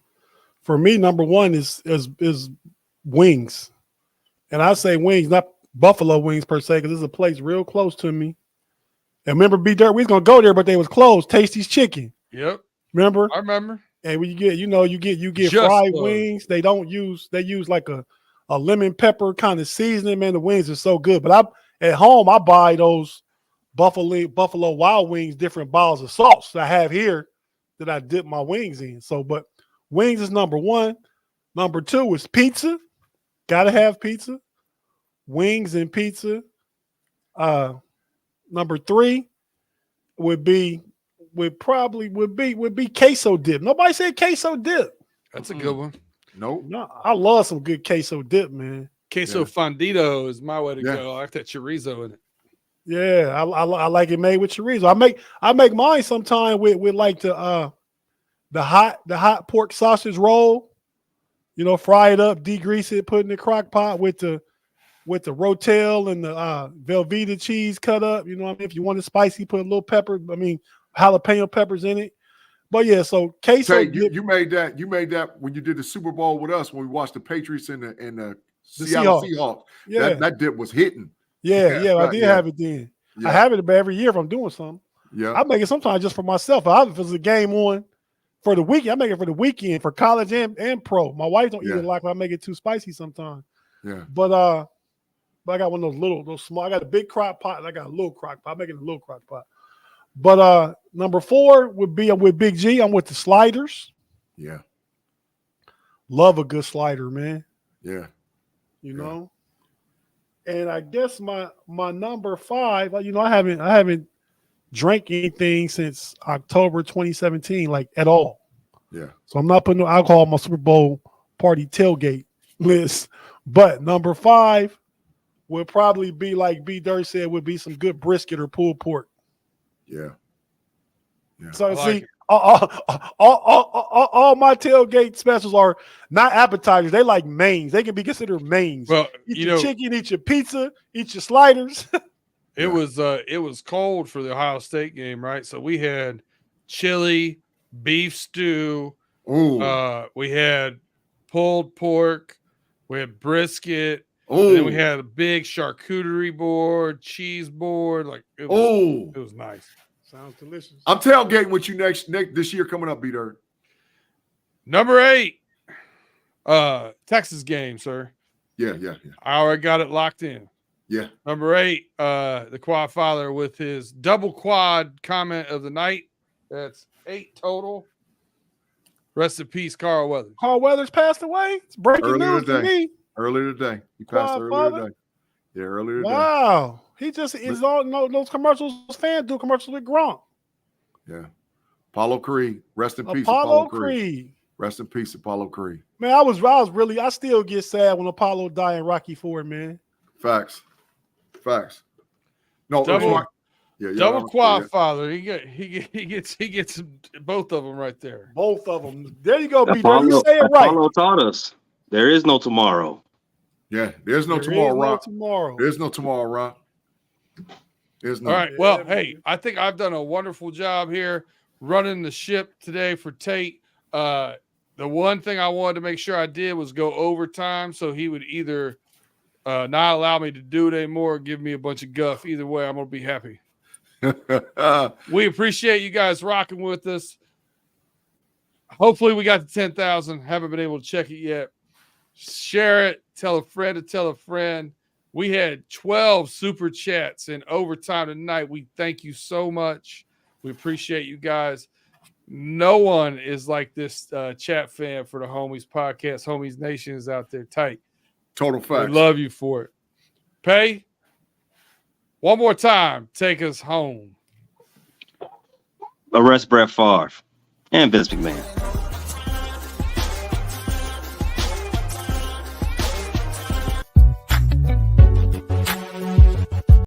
for me, number 1 is wings. And I say wings, not buffalo wings per se, because there's a place real close to me. And remember, B-Dirt, we was gonna go there, but they was closed. Tasty's Chicken. Yep. Remember? I remember. And when you get fried wings, they use like a lemon pepper kind of seasoning. Man, the wings are so good. But at home, I buy those Buffalo Wild Wings, different bottles of sauce that I have here that I dip my wings in. So, but wings is number 1. Number 2 is pizza. Gotta have pizza. Wings and pizza. Number 3 would be queso dip. Nobody said queso dip. That's a good one. Nope. No, I love some good queso dip, man. Queso fondito is my way to go. I like that chorizo in it. Yeah, I like it made with chorizo. I make mine sometime with like the hot pork sausage roll. You know, fry it up, degrease it, put it in the crock pot with the Rotel and the Velveeta cheese cut up. You know what I mean? If you want it spicy, put a little pepper. I mean, jalapeno peppers in it. But yeah, so queso. Tate, you made that. You made that when you did the Super Bowl with us when we watched the Patriots and the Seattle Seahawks. Yeah, that dip was hitting. Yeah, I did have it then. Yeah. I have it every year if I'm doing something. Yeah, I make it sometimes just for myself. If it's a game on for the weekend, I make it for the weekend for college and pro. My wife don't eat it like I make it too spicy sometimes. Yeah, but I got one of those small. I got a big crock pot and I got a little crock pot. I make it a little crock pot. But number 4 would be I'm with Big G. I'm with the sliders. Yeah, love a good slider, man. Yeah, you know. And I guess my number 5. You know, I haven't drank anything since October 2017, like at all. Yeah. So I'm not putting no alcohol on my Super Bowl party tailgate list. But number 5 would probably be, like B Dirt said, would be some good brisket or pulled pork. Yeah. Yeah. So see, all my tailgate specials are not appetizers. They like mains. They can be considered mains. Well, eat your chicken, eat your pizza, eat your sliders. It was cold for the Ohio State game, right? So we had chili, beef stew. Ooh. We had pulled pork. We had brisket. Ooh. And then we had a big charcuterie board, cheese board. Like it was nice. Sounds delicious. I'm tailgating with you next this year coming up, B-Dirt. Number 8, Texas game, sir. Yeah. I already got it locked in. Yeah. Number 8, the quad father with his double quad comment of the night. That's 8 total. Rest in peace, Carl Weathers. Carl Weathers passed away. It's breaking news to me. Earlier today. He passed earlier today. Yeah, earlier today. Wow. He just is on those commercials. Fans do commercials with Gronk. Yeah. Apollo Creed. Rest in peace, Apollo Creed. Rest in peace, Apollo Creed. Man, I still get sad when Apollo died in Rocky IV, man. Facts. No, double quad father. He gets both of them right there. Both of them. There you go, B-Dirt. You say it right. Apollo taught us there is no tomorrow. Yeah, there's no tomorrow, Rock. Tomorrow. There's no tomorrow, Rock. There's no. All right. Well, hey, I think I've done a wonderful job here running the ship today for Tate. The one thing I wanted to make sure I did was go overtime, so he would either not allow me to do it anymore or give me a bunch of guff. Either way, I'm going to be happy. We appreciate you guys rocking with us. Hopefully we got to 10,000. Haven't been able to check it yet. Share it. Tell a friend to tell a friend. We had 12 super chats in overtime tonight. We thank you so much. We appreciate you guys. No one is like this chat fan for the Homies podcast. Homies Nation is out there tight. Total facts. We love you for it. Pay. One more time. Take us home. Arrest Brett Favre and Vince McMahon.